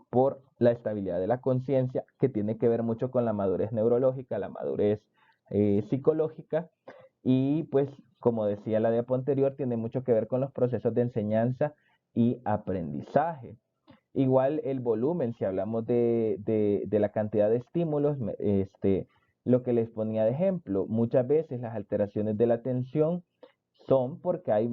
por la estabilidad de la conciencia, que tiene que ver mucho con la madurez neurológica, la madurez psicológica, y pues, como decía la diapo anterior, tiene mucho que ver con los procesos de enseñanza y aprendizaje. Igual el volumen, si hablamos de la cantidad de estímulos, lo que les ponía de ejemplo, muchas veces las alteraciones de la atención son porque hay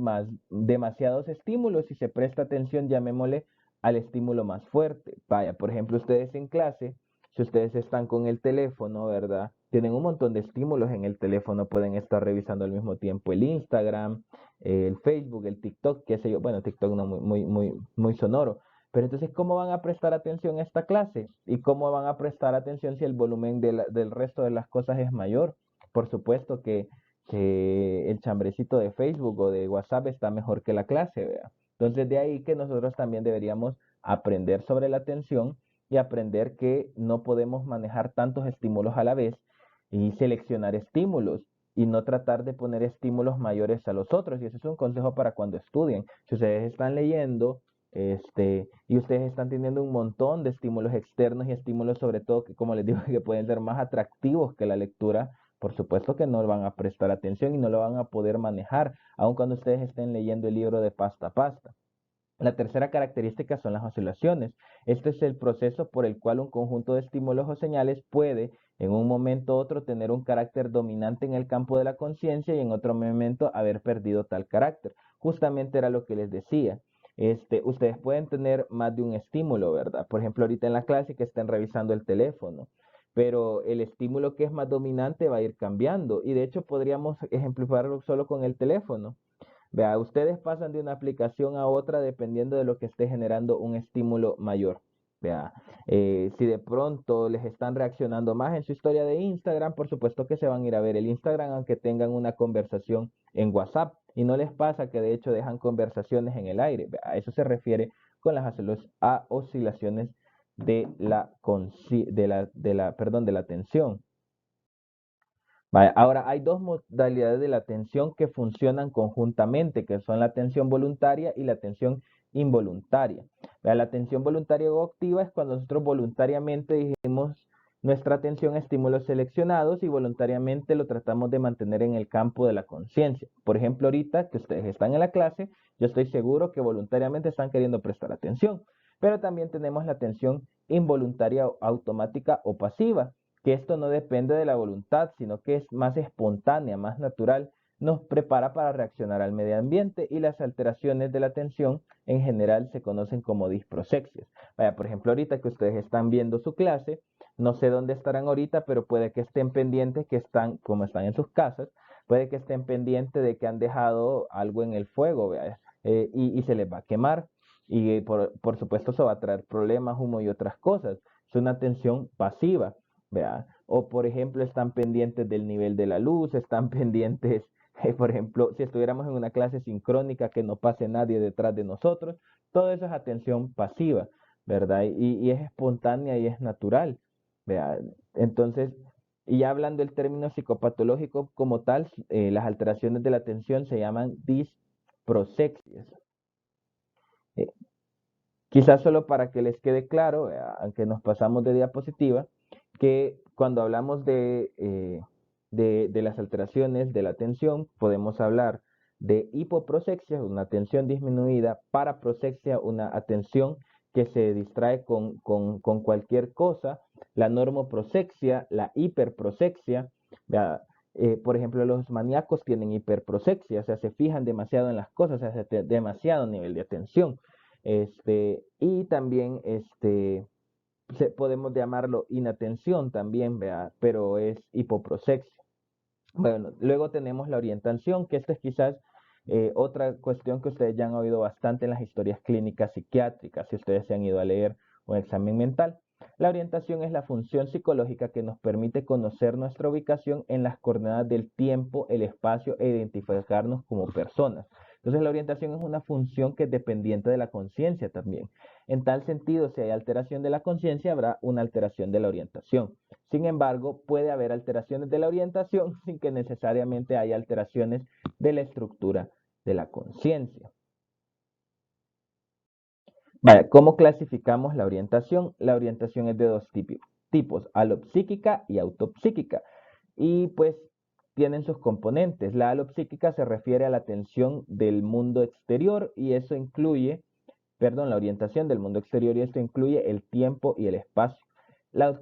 demasiados estímulos y se presta atención, llamémosle, al estímulo más fuerte. Vaya, por ejemplo, ustedes en clase, si ustedes están con el teléfono, ¿verdad? Tienen un montón de estímulos en el teléfono, pueden estar revisando al mismo tiempo el Instagram, el Facebook, el TikTok, qué sé yo, bueno, TikTok no muy sonoro, pero entonces, ¿cómo van a prestar atención a esta clase? ¿Y cómo van a prestar atención si el volumen del resto de las cosas es mayor? Por supuesto que el chambrecito de Facebook o de WhatsApp está mejor que la clase, ¿vea? Entonces, de ahí que nosotros también deberíamos aprender sobre la atención y aprender que no podemos manejar tantos estímulos a la vez y seleccionar estímulos y no tratar de poner estímulos mayores a los otros. Y ese es un consejo para cuando estudien. Si ustedes están leyendo, y ustedes están teniendo un montón de estímulos externos y estímulos sobre todo que, como les digo, que pueden ser más atractivos que la lectura, por supuesto que no van a prestar atención y no lo van a poder manejar, aun cuando ustedes estén leyendo el libro de pasta a pasta. La tercera característica son las oscilaciones. Este es el proceso por el cual un conjunto de estímulos o señales puede en un momento u otro tener un carácter dominante en el campo de la conciencia y en otro momento haber perdido tal carácter. Justamente era lo que les decía. Ustedes pueden tener más de un estímulo, ¿verdad? Por ejemplo, ahorita en la clase que estén revisando el teléfono, pero el estímulo que es más dominante va a ir cambiando y de hecho podríamos ejemplificarlo solo con el teléfono. Vea, ustedes pasan de una aplicación a otra dependiendo de lo que esté generando un estímulo mayor. Vea, si de pronto les están reaccionando más en su historia de Instagram, por supuesto que se van a ir a ver el Instagram aunque tengan una conversación en WhatsApp. Y no les pasa que de hecho dejan conversaciones en el aire. Vea, a eso se refiere con las oscilaciones de la atención. Vale, ahora hay dos modalidades de la atención que funcionan conjuntamente, que son la atención voluntaria y la atención involuntaria. Vale, la atención voluntaria o activa es cuando nosotros voluntariamente dirigimos nuestra atención a estímulos seleccionados y voluntariamente lo tratamos de mantener en el campo de la conciencia. Por ejemplo, ahorita que ustedes están en la clase, yo estoy seguro que voluntariamente están queriendo prestar atención, pero también tenemos la atención involuntaria, automática o pasiva, que esto no depende de la voluntad, sino que es más espontánea, más natural, nos prepara para reaccionar al medio ambiente y las alteraciones de la atención en general se conocen como disprosexias. Vaya, por ejemplo, ahorita que ustedes están viendo su clase, no sé dónde estarán ahorita, pero puede que estén pendientes, que están, como están en sus casas, puede que estén pendientes de que han dejado algo en el fuego, vea, y se les va a quemar. Y por supuesto eso va a traer problemas, humo y otras cosas. Es una atención pasiva. ¿Vea? O por ejemplo, están pendientes del nivel de la luz, están pendientes, por ejemplo, si estuviéramos en una clase sincrónica, que no pase nadie detrás de nosotros, todo eso es atención pasiva, ¿verdad? Y es espontánea y es natural, ¿vea? Entonces, y ya hablando del término psicopatológico como tal, las alteraciones de la atención se llaman disprosexias. Eh, Quizás solo para que les quede claro, aunque nos pasamos de diapositiva, que cuando hablamos de las alteraciones de la atención, podemos hablar de hipoprosexia, una atención disminuida, paraprosexia, una atención que se distrae con cualquier cosa, la normoprosexia, la hiperprosexia. Por ejemplo, los maníacos tienen hiperprosexia, o sea, se fijan demasiado en las cosas, o sea, demasiado nivel de atención. Y también podemos llamarlo inatención también, ¿vea? Pero es hipoprosexia. Bueno, luego tenemos la orientación, que esta es quizás otra cuestión que ustedes ya han oído bastante en las historias clínicas psiquiátricas, si ustedes se han ido a leer un examen mental. La orientación es la función psicológica que nos permite conocer nuestra ubicación en las coordenadas del tiempo, el espacio e identificarnos como personas. Entonces la orientación es una función que es dependiente de la conciencia también. En tal sentido, si hay alteración de la conciencia, habrá una alteración de la orientación. Sin embargo, puede haber alteraciones de la orientación sin que necesariamente haya alteraciones de la estructura de la conciencia. Vale, ¿cómo clasificamos la orientación? La orientación es de dos tipos, alopsíquica y autopsíquica. Y pues tienen sus componentes. La alopsíquica se refiere a la atención del mundo exterior y eso incluye, perdón, la orientación del mundo exterior y esto incluye el tiempo y el espacio. La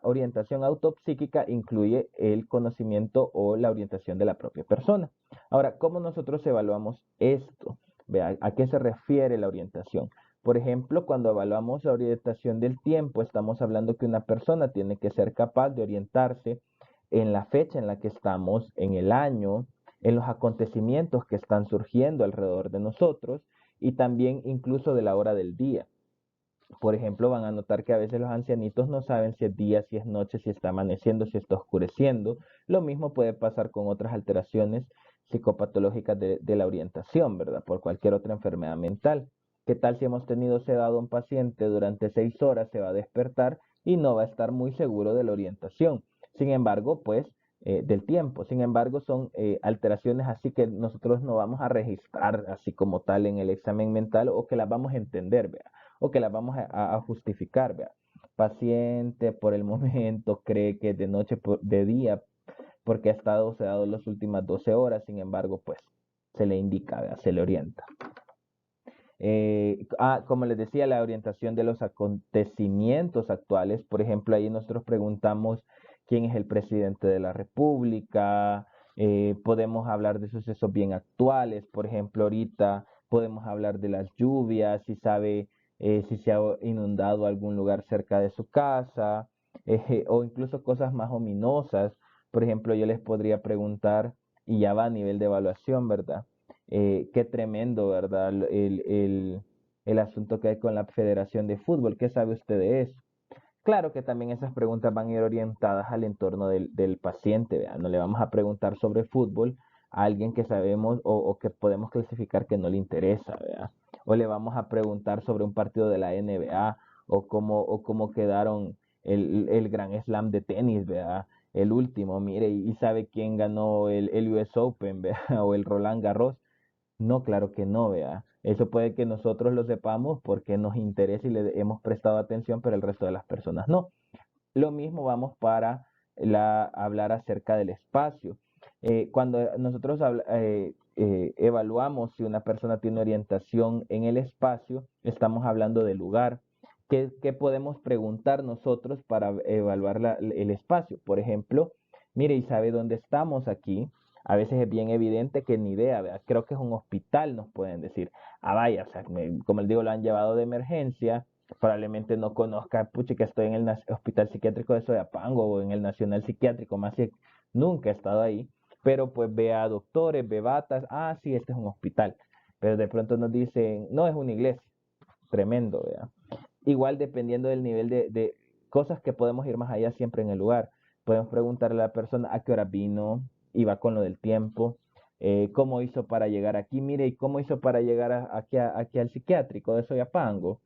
orientación autopsíquica incluye el conocimiento o la orientación de la propia persona. Ahora, ¿cómo nosotros evaluamos esto? Vea, ¿a qué se refiere la orientación? Por ejemplo, cuando evaluamos la orientación del tiempo, estamos hablando que una persona tiene que ser capaz de orientarse en la fecha en la que estamos, en el año, en los acontecimientos que están surgiendo alrededor de nosotros y también incluso de la hora del día. Por ejemplo, van a notar que a veces los ancianitos no saben si es día, si es noche, si está amaneciendo, si está oscureciendo. Lo mismo puede pasar con otras alteraciones psicopatológicas de la orientación, ¿verdad? Por cualquier otra enfermedad mental. ¿Qué tal si hemos tenido sedado a un paciente durante 6 horas? Se va a despertar y no va a estar muy seguro de la orientación. Sin embargo, pues, del tiempo. Sin embargo, son alteraciones así que nosotros no vamos a registrar así como tal en el examen mental o que las vamos a entender, ¿verdad? O que las vamos a justificar, ¿vea? Paciente por el momento cree que es de noche, de día, porque ha estado sedado las últimas 12 horas, sin embargo, pues se le indica, ¿vea? Se le orienta. Como les decía, la orientación de los acontecimientos actuales, por ejemplo, ahí nosotros preguntamos quién es el presidente de la República, podemos hablar de sucesos bien actuales, por ejemplo, ahorita podemos hablar de las lluvias, si sabe si se ha inundado algún lugar cerca de su casa, o incluso cosas más ominosas. Por ejemplo, yo les podría preguntar, y ya va a nivel de evaluación, ¿verdad? Qué tremendo, ¿verdad? El asunto que hay con la Federación de Fútbol. ¿Qué sabe usted de eso? Claro que también esas preguntas van a ir orientadas al entorno del paciente, ¿verdad? No le vamos a preguntar sobre fútbol a alguien que sabemos o que podemos clasificar que no le interesa, ¿verdad? O le vamos a preguntar sobre un partido de la NBA o cómo quedaron el Gran Slam de tenis, ¿verdad? El último, mire, y sabe quién ganó el US Open, ¿verdad? O el Roland Garros. No, claro que no, vea. Eso puede que nosotros lo sepamos porque nos interesa y le hemos prestado atención, pero el resto de las personas no. Lo mismo vamos para hablar acerca del espacio. Cuando nosotros evaluamos si una persona tiene orientación en el espacio, estamos hablando del lugar. ¿Qué podemos preguntar nosotros para evaluar el espacio? Por ejemplo, mire, ¿y sabe dónde estamos aquí? A veces es bien evidente que ni idea, ¿verdad? Creo que es un hospital, nos pueden decir. Ah, vaya, o sea, como les digo, lo han llevado de emergencia, probablemente no conozca, pucha, que estoy en el Hospital Psiquiátrico de Soyapango o en el Nacional Psiquiátrico, más si nunca he estado ahí, pero pues ve a doctores, ve batas, ah, sí, este es un hospital, pero de pronto nos dicen, no, es una iglesia, tremendo, ¿verdad? Igual dependiendo del nivel de cosas que podemos ir más allá siempre en el lugar, podemos preguntarle a la persona a qué hora vino, iba con lo del tiempo, cómo hizo para llegar aquí, mire, y cómo hizo para llegar aquí al psiquiátrico de Soyapango.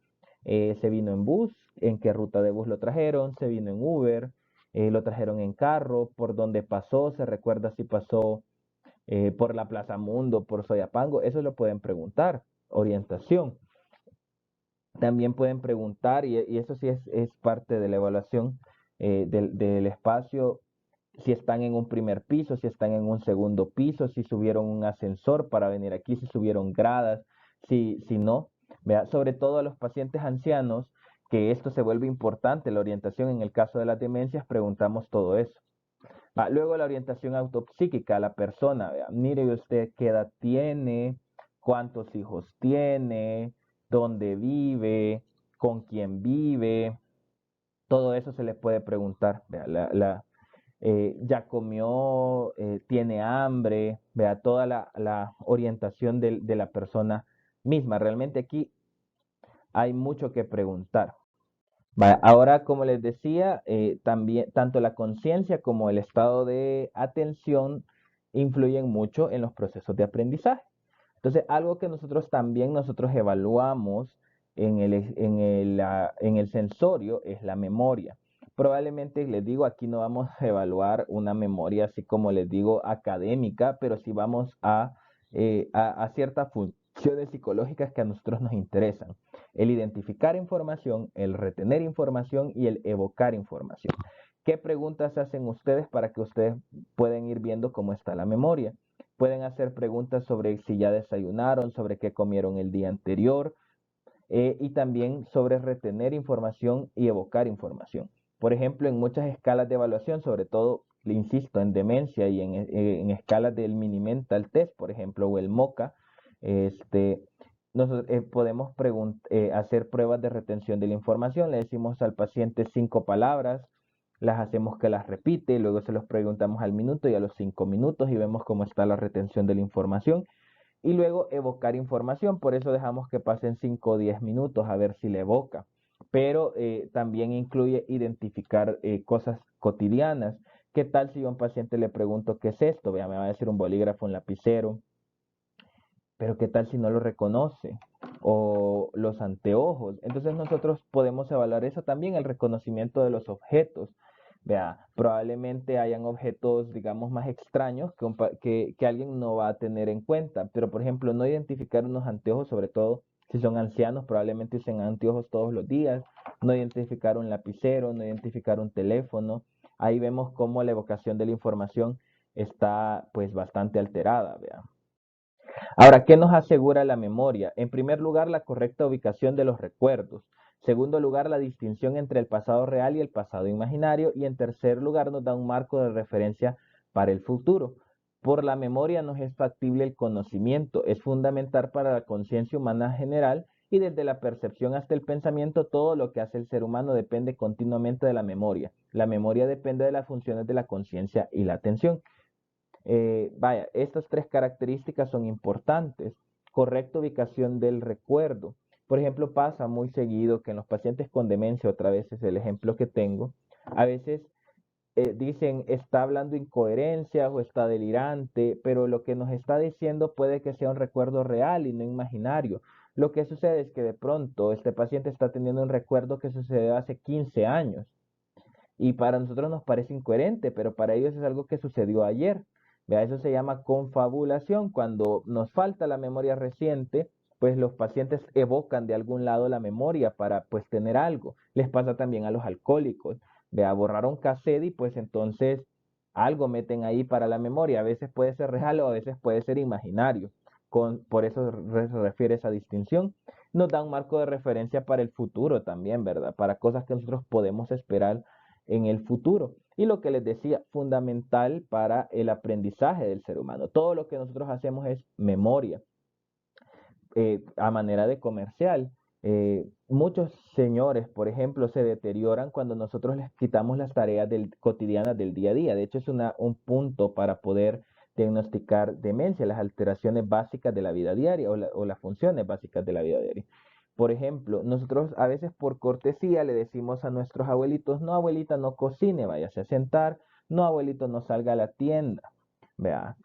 Se vino en bus, en qué ruta de bus lo trajeron, se vino en Uber, lo trajeron en carro, por dónde pasó, se recuerda si pasó por la Plaza Mundo, por Soyapango, eso lo pueden preguntar, orientación. También pueden preguntar, y eso sí es parte de la evaluación del espacio, si están en un primer piso, si están en un segundo piso, si subieron un ascensor para venir aquí, si subieron gradas, si no. Vea, sobre todo a los pacientes ancianos, que esto se vuelve importante, la orientación en el caso de las demencias, preguntamos todo eso. Luego la orientación autopsíquica a la persona, vea, mire usted qué edad tiene, cuántos hijos tiene, dónde vive, con quién vive, todo eso se le puede preguntar. Vea, ya comió, tiene hambre, vea, toda la orientación de la persona misma. Realmente aquí hay mucho que preguntar. Vaya, ahora, como les decía, también tanto la conciencia como el estado de atención influyen mucho en los procesos de aprendizaje. Entonces, algo que nosotros evaluamos en el sensorio es la memoria. Probablemente les digo, aquí no vamos a evaluar una memoria así como les digo académica, pero sí vamos a ciertas funciones psicológicas que a nosotros nos interesan. El identificar información, el retener información y el evocar información. ¿Qué preguntas hacen ustedes para que ustedes puedan ir viendo cómo está la memoria? Pueden hacer preguntas sobre si ya desayunaron, sobre qué comieron el día anterior y también sobre retener información y evocar información. Por ejemplo, en muchas escalas de evaluación, sobre todo, le insisto, en demencia y en escalas del Mini Mental Test, por ejemplo, o el MOCA, este, nosotros podemos hacer pruebas de retención de la información. Le decimos al paciente 5 palabras, las hacemos que las repite, luego se los preguntamos al minuto y a los 5 minutos y vemos cómo está la retención de la información y luego evocar información. Por eso dejamos que pasen 5 o 10 minutos a ver si le evoca. Pero también incluye identificar cosas cotidianas. ¿Qué tal si yo a un paciente le pregunto qué es esto? Vea, me va a decir un bolígrafo, un lapicero. Pero ¿qué tal si no lo reconoce? O los anteojos. Entonces nosotros podemos evaluar eso también, el reconocimiento de los objetos. Vea, probablemente hayan objetos, digamos, más extraños que alguien no va a tener en cuenta. Pero, por ejemplo, no identificar unos anteojos, sobre todo si son ancianos, probablemente usen anteojos todos los días. No identificar un lapicero, no identificar un teléfono. Ahí vemos cómo la evocación de la información está, pues, bastante alterada, vea. Ahora, ¿qué nos asegura la memoria? En primer lugar, la correcta ubicación de los recuerdos. Segundo lugar, la distinción entre el pasado real y el pasado imaginario. Y en tercer lugar, nos da un marco de referencia para el futuro. Por la memoria nos es factible el conocimiento. Es fundamental para la conciencia humana general y desde la percepción hasta el pensamiento, todo lo que hace el ser humano depende continuamente de la memoria. La memoria depende de las funciones de la conciencia y la atención. Vaya, estas 3 características son importantes. Correcta ubicación del recuerdo. Por ejemplo, pasa muy seguido que en los pacientes con demencia, otra vez es el ejemplo que tengo, a veces dicen está hablando incoherencias o está delirante, pero lo que nos está diciendo puede que sea un recuerdo real y no imaginario. Lo que sucede es que de pronto este paciente está teniendo un recuerdo que sucedió hace 15 años y para nosotros nos parece incoherente, pero para ellos es algo que sucedió ayer. Vea, eso se llama confabulación. Cuando nos falta la memoria reciente, pues los pacientes evocan de algún lado la memoria para pues tener algo. Les pasa también a los alcohólicos. Vea, borraron cassette y pues entonces algo meten ahí para la memoria. A veces puede ser real o a veces puede ser imaginario. Por eso se refiere a esa distinción. Nos da un marco de referencia para el futuro también, ¿verdad? Para cosas que nosotros podemos esperar en el futuro. Y lo que les decía, fundamental para el aprendizaje del ser humano. Todo lo que nosotros hacemos es memoria, a manera de comercial. Muchos señores, por ejemplo, se deterioran cuando nosotros les quitamos las tareas cotidianas del día a día. De hecho, es un punto para poder diagnosticar demencia, las alteraciones básicas de la vida diaria o las funciones básicas de la vida diaria. Por ejemplo, nosotros a veces por cortesía le decimos a nuestros abuelitos, no abuelita, no cocine, váyase a sentar, no abuelito, no salga a la tienda. Vea,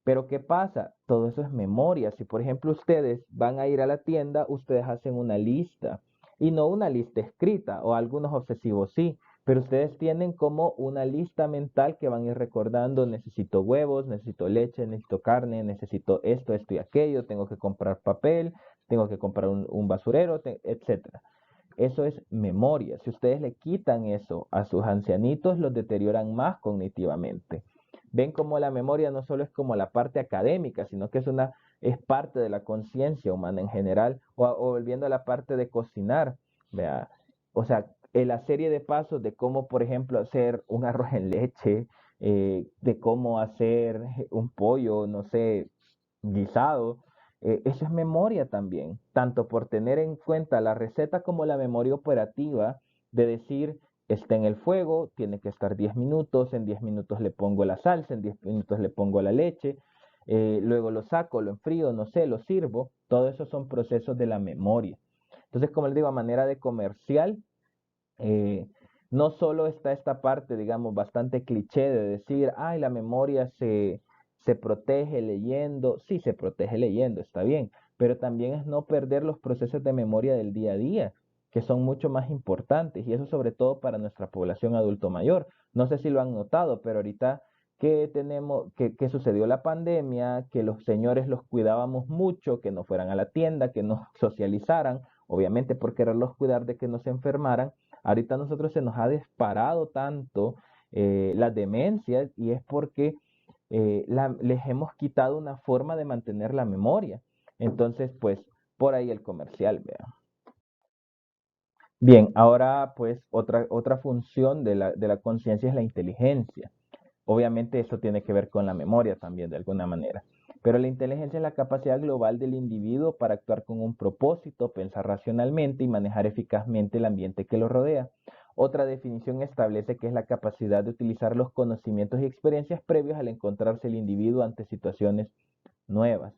pero ¿qué pasa? Todo eso es memoria. Si por ejemplo ustedes van a ir a la tienda, ustedes hacen una lista y no una lista escrita o algunos obsesivos sí, pero ustedes tienen como una lista mental que van a ir recordando, necesito huevos, necesito leche, necesito carne, necesito esto, esto y aquello, tengo que comprar papel, tengo que comprar un basurero, etcétera. Eso es memoria. Si ustedes le quitan eso a sus ancianitos, los deterioran más cognitivamente. Ven como la memoria no solo es como la parte académica, sino que es parte de la conciencia humana en general, o volviendo a la parte de cocinar, vea, o sea, en la serie de pasos de cómo, por ejemplo, hacer un arroz en leche, de cómo hacer un pollo, no sé, guisado, Eso es memoria también, tanto por tener en cuenta la receta como la memoria operativa de decir, está en el fuego, tiene que estar 10 minutos, en 10 minutos le pongo la salsa, en 10 minutos le pongo la leche, luego lo saco, lo enfrío, no sé, lo sirvo. Todo eso son procesos de la memoria. Entonces, como les digo, a manera de comercial, eh, no solo está esta parte, digamos, bastante cliché de decir, ay, la memoria se protege leyendo. Sí, se protege leyendo, está bien, pero también es no perder los procesos de memoria del día a día, que son mucho más importantes, y eso sobre todo para nuestra población adulto mayor. No sé si lo han notado, pero ahorita que tenemos, que sucedió la pandemia, que los señores los cuidábamos mucho, que no fueran a la tienda, que no socializaran, obviamente por quererlos cuidar de que no se enfermaran. Ahorita a nosotros se nos ha disparado tanto las demencias, y es porque les hemos quitado una forma de mantener la memoria. Entonces, pues, por ahí el comercial, vean. Bien, ahora pues otra función de la conciencia es la inteligencia. Obviamente eso tiene que ver con la memoria también de alguna manera. Pero la inteligencia es la capacidad global del individuo para actuar con un propósito, pensar racionalmente y manejar eficazmente el ambiente que lo rodea. Otra definición establece que es la capacidad de utilizar los conocimientos y experiencias previos al encontrarse el individuo ante situaciones nuevas.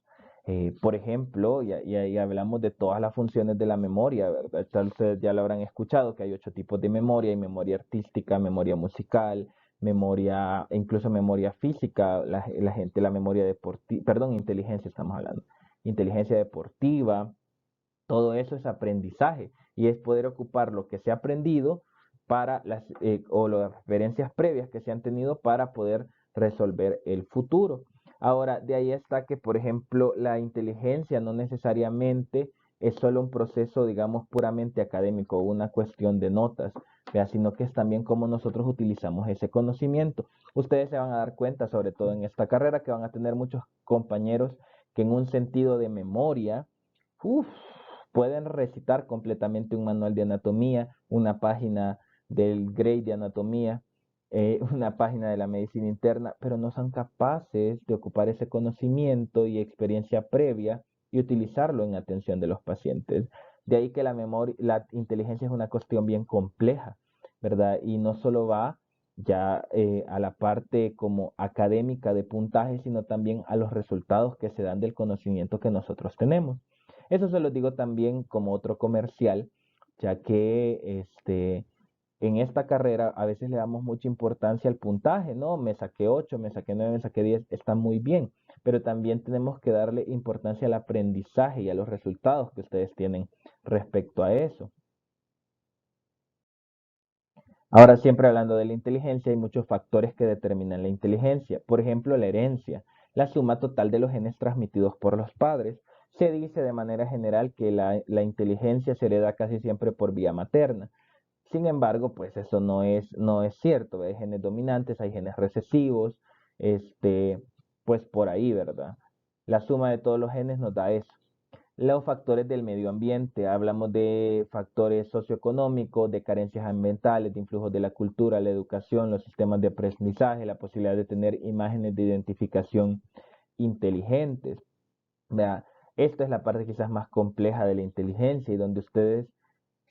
Por ejemplo, y ahí hablamos de todas las funciones de la memoria, ¿verdad? Tal ustedes ya lo habrán escuchado, que hay 8 tipos de memoria: hay memoria artística, memoria musical, memoria, incluso memoria física, la gente, la memoria deportiva, perdón, inteligencia estamos hablando, inteligencia deportiva. Todo eso es aprendizaje, y es poder ocupar lo que se ha aprendido para o las experiencias previas que se han tenido para poder resolver el futuro. Ahora, de ahí está que, por ejemplo, la inteligencia no necesariamente es solo un proceso, digamos, puramente académico, una cuestión de notas, ¿vea? Sino que es también cómo nosotros utilizamos ese conocimiento. Ustedes se van a dar cuenta, sobre todo en esta carrera, que van a tener muchos compañeros que en un sentido de memoria, uf, pueden recitar completamente un manual de anatomía, una página del grade de anatomía, una página de la medicina interna, pero no son capaces de ocupar ese conocimiento y experiencia previa y utilizarlo en atención de los pacientes. De ahí que la memoria, la inteligencia es una cuestión bien compleja, ¿verdad? Y no solo va ya a la parte como académica de puntaje, sino también a los resultados que se dan del conocimiento que nosotros tenemos. Eso se lo digo también como otro comercial, ya que en esta carrera a veces le damos mucha importancia al puntaje, ¿no? Me saqué 8, me saqué 9, me saqué 10, está muy bien, pero también tenemos que darle importancia al aprendizaje y a los resultados que ustedes tienen respecto a eso. Ahora, siempre hablando de la inteligencia, hay muchos factores que determinan la inteligencia. Por ejemplo, la herencia, la suma total de los genes transmitidos por los padres. Se dice de manera general que la inteligencia se hereda casi siempre por vía materna. Sin embargo, pues eso no es cierto. Hay genes dominantes, hay genes recesivos, este, pues por ahí, ¿verdad? La suma de todos los genes nos da eso. Los factores del medio ambiente, hablamos de factores socioeconómicos, de carencias ambientales, de influjos de la cultura, la educación, los sistemas de aprendizaje, la posibilidad de tener imágenes de identificación inteligentes. Vea, esta es la parte quizás más compleja de la inteligencia, y donde ustedes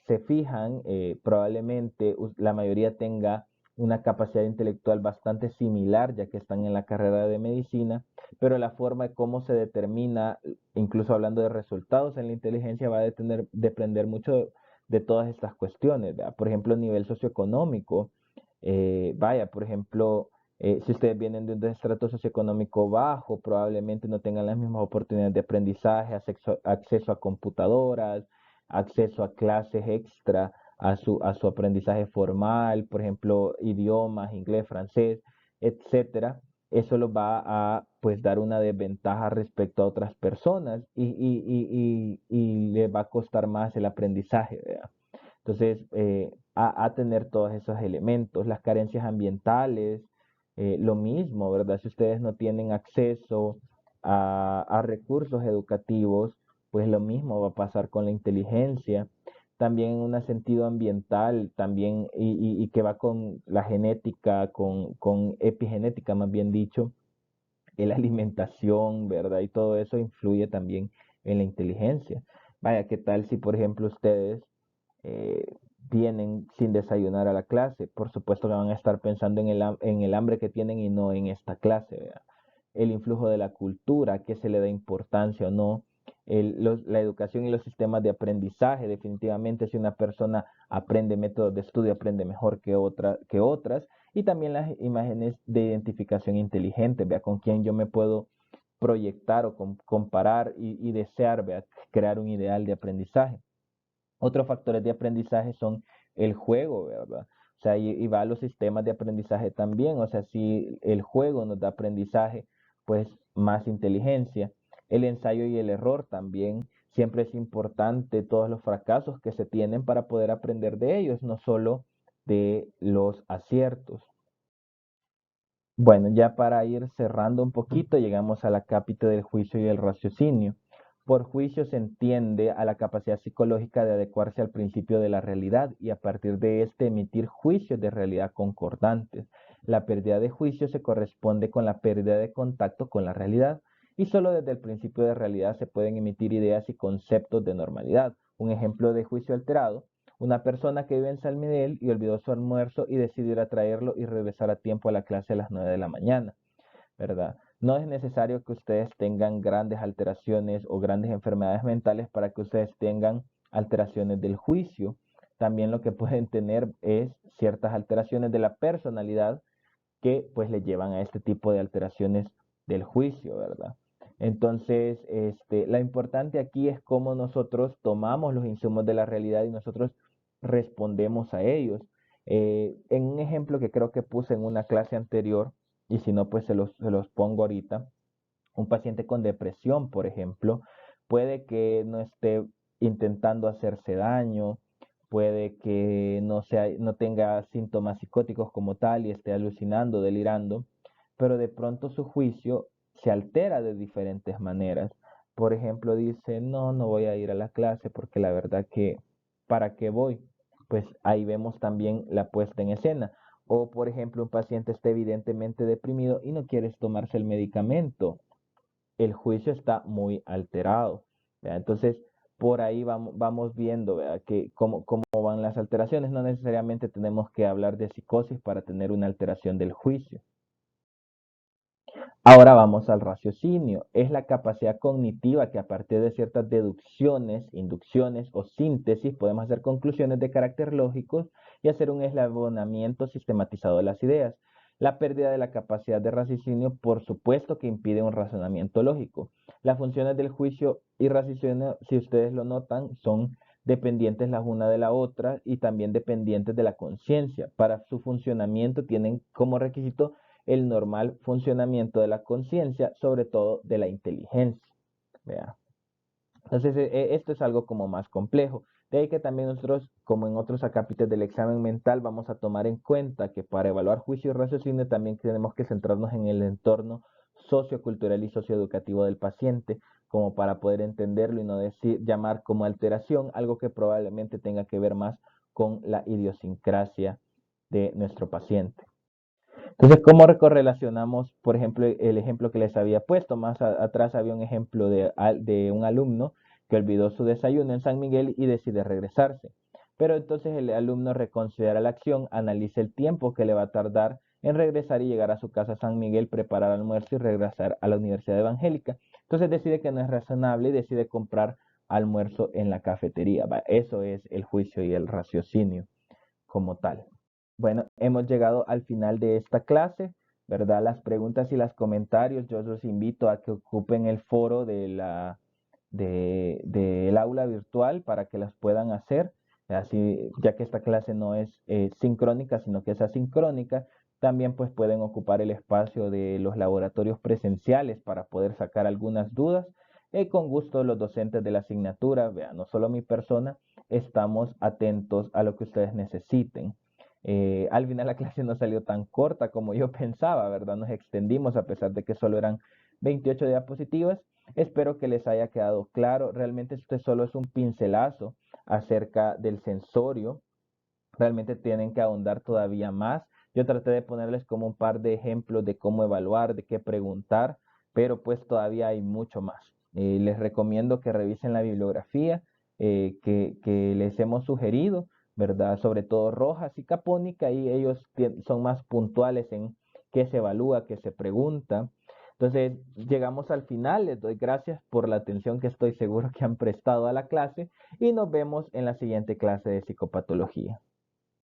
se fijan, probablemente la mayoría tenga una capacidad intelectual bastante similar, ya que están en la carrera de medicina, pero la forma de cómo se determina, incluso hablando de resultados en la inteligencia, va a depender mucho de todas estas cuestiones, ¿verdad? Por ejemplo, a nivel socioeconómico, vaya, por ejemplo, si ustedes vienen de un estrato socioeconómico bajo, probablemente no tengan las mismas oportunidades de aprendizaje, acceso a computadoras, acceso a clases extra, a su aprendizaje formal, por ejemplo, idiomas, inglés, francés, etcétera. Eso los va a pues dar una desventaja respecto a otras personas, y les va a costar más el aprendizaje, ¿verdad? Entonces, a tener todos esos elementos, las carencias ambientales, lo mismo, ¿verdad? Si ustedes no tienen acceso a recursos educativos, pues lo mismo va a pasar con la inteligencia. También en un sentido ambiental, también, y que va con la genética, con epigenética más bien dicho, la alimentación, ¿verdad? Y todo eso influye también en la inteligencia. Vaya, ¿qué tal si, por ejemplo, ustedes eh, vienen sin desayunar a la clase? Por supuesto que van a estar pensando en el hambre que tienen y no en esta clase, ¿verdad? El influjo de la cultura, qué se le da importancia o no, la educación y los sistemas de aprendizaje. Definitivamente, si una persona aprende métodos de estudio, aprende mejor que otras, y también las imágenes de identificación inteligente, vea, con quién yo me puedo proyectar o comparar y desear, vea, crear un ideal de aprendizaje. Otros factores de aprendizaje son el juego, ¿verdad? O sea, y va a los sistemas de aprendizaje también. O sea, si el juego nos da aprendizaje, pues más inteligencia. El ensayo y el error también. Siempre es importante todos los fracasos que se tienen para poder aprender de ellos, no solo de los aciertos. Bueno, ya para ir cerrando un poquito, llegamos a la cápita del juicio y el raciocinio. Por juicio se entiende a la capacidad psicológica de adecuarse al principio de la realidad y a partir de este emitir juicios de realidad concordantes. La pérdida de juicio se corresponde con la pérdida de contacto con la realidad y solo desde el principio de realidad se pueden emitir ideas y conceptos de normalidad. Un ejemplo de juicio alterado: una persona que vive en San Miguel y olvidó su almuerzo y decidió ir a traerlo y regresar a tiempo a la clase a las 9 de la mañana, ¿verdad? No es necesario que ustedes tengan grandes alteraciones o grandes enfermedades mentales para que ustedes tengan alteraciones del juicio. También lo que pueden tener es ciertas alteraciones de la personalidad que pues le llevan a este tipo de alteraciones del juicio, ¿verdad? Entonces, la importante aquí es cómo nosotros tomamos los insumos de la realidad y nosotros respondemos a ellos. En un ejemplo que creo que puse en una clase anterior, y si no, pues se los pongo ahorita, un paciente con depresión, por ejemplo, puede que no esté intentando hacerse daño, puede que no tenga síntomas psicóticos como tal y esté alucinando, delirando, pero de pronto su juicio se altera de diferentes maneras. Por ejemplo, dice, no, no voy a ir a la clase porque la verdad que, ¿para qué voy? Pues ahí vemos también la puesta en escena. O, por ejemplo, un paciente está evidentemente deprimido y no quiere tomarse el medicamento, el juicio está muy alterado, ¿verdad? Entonces, por ahí vamos viendo, ¿verdad? Que cómo van las alteraciones. No necesariamente tenemos que hablar de psicosis para tener una alteración del juicio. Ahora vamos al raciocinio. Es la capacidad cognitiva que a partir de ciertas deducciones, inducciones o síntesis podemos hacer conclusiones de carácter lógico y hacer un eslabonamiento sistematizado de las ideas. La pérdida de la capacidad de raciocinio, por supuesto que impide un razonamiento lógico. Las funciones del juicio y raciocinio, si ustedes lo notan, son dependientes la una de la otra y también dependientes de la conciencia. Para su funcionamiento tienen como requisito el normal funcionamiento de la conciencia, sobre todo de la inteligencia. ¿Vea? Entonces, esto es algo como más complejo. De ahí que también nosotros, como en otros acápites del examen mental, vamos a tomar en cuenta que para evaluar juicio y raciocinio también tenemos que centrarnos en el entorno sociocultural y socioeducativo del paciente, como para poder entenderlo y no decir, llamar como alteración algo que probablemente tenga que ver más con la idiosincrasia de nuestro paciente. Entonces, ¿cómo correlacionamos, por ejemplo, el ejemplo que les había puesto? Más atrás había un ejemplo de un alumno que olvidó su desayuno en San Miguel y decide regresarse. Pero entonces el alumno reconsidera la acción, analiza el tiempo que le va a tardar en regresar y llegar a su casa San Miguel, preparar almuerzo y regresar a la Universidad Evangélica. Entonces decide que no es razonable y decide comprar almuerzo en la cafetería. Eso es el juicio y el raciocinio como tal. Bueno, hemos llegado al final de esta clase, ¿verdad? Las preguntas y los comentarios, yo los invito a que ocupen el foro del aula virtual para que las puedan hacer, así, ya que esta clase no es sincrónica, sino que es asincrónica. También pues pueden ocupar el espacio de los laboratorios presenciales para poder sacar algunas dudas. Con gusto los docentes de la asignatura, vean, no solo mi persona, estamos atentos a lo que ustedes necesiten. Al final la clase no salió tan corta como yo pensaba, ¿verdad? Nos extendimos a pesar de que solo eran 28 diapositivas. Espero que les haya quedado claro. Realmente este solo es un pincelazo acerca del sensorio. Realmente tienen que ahondar todavía más. Yo traté de ponerles como un par de ejemplos de cómo evaluar, de qué preguntar, pero pues todavía hay mucho más. Les recomiendo que revisen la bibliografía que les hemos sugerido, ¿verdad? Sobre todo Rojas y Capónica, y ellos son más puntuales en qué se evalúa, qué se pregunta. Entonces, llegamos al final, les doy gracias por la atención que estoy seguro que han prestado a la clase y nos vemos en la siguiente clase de psicopatología.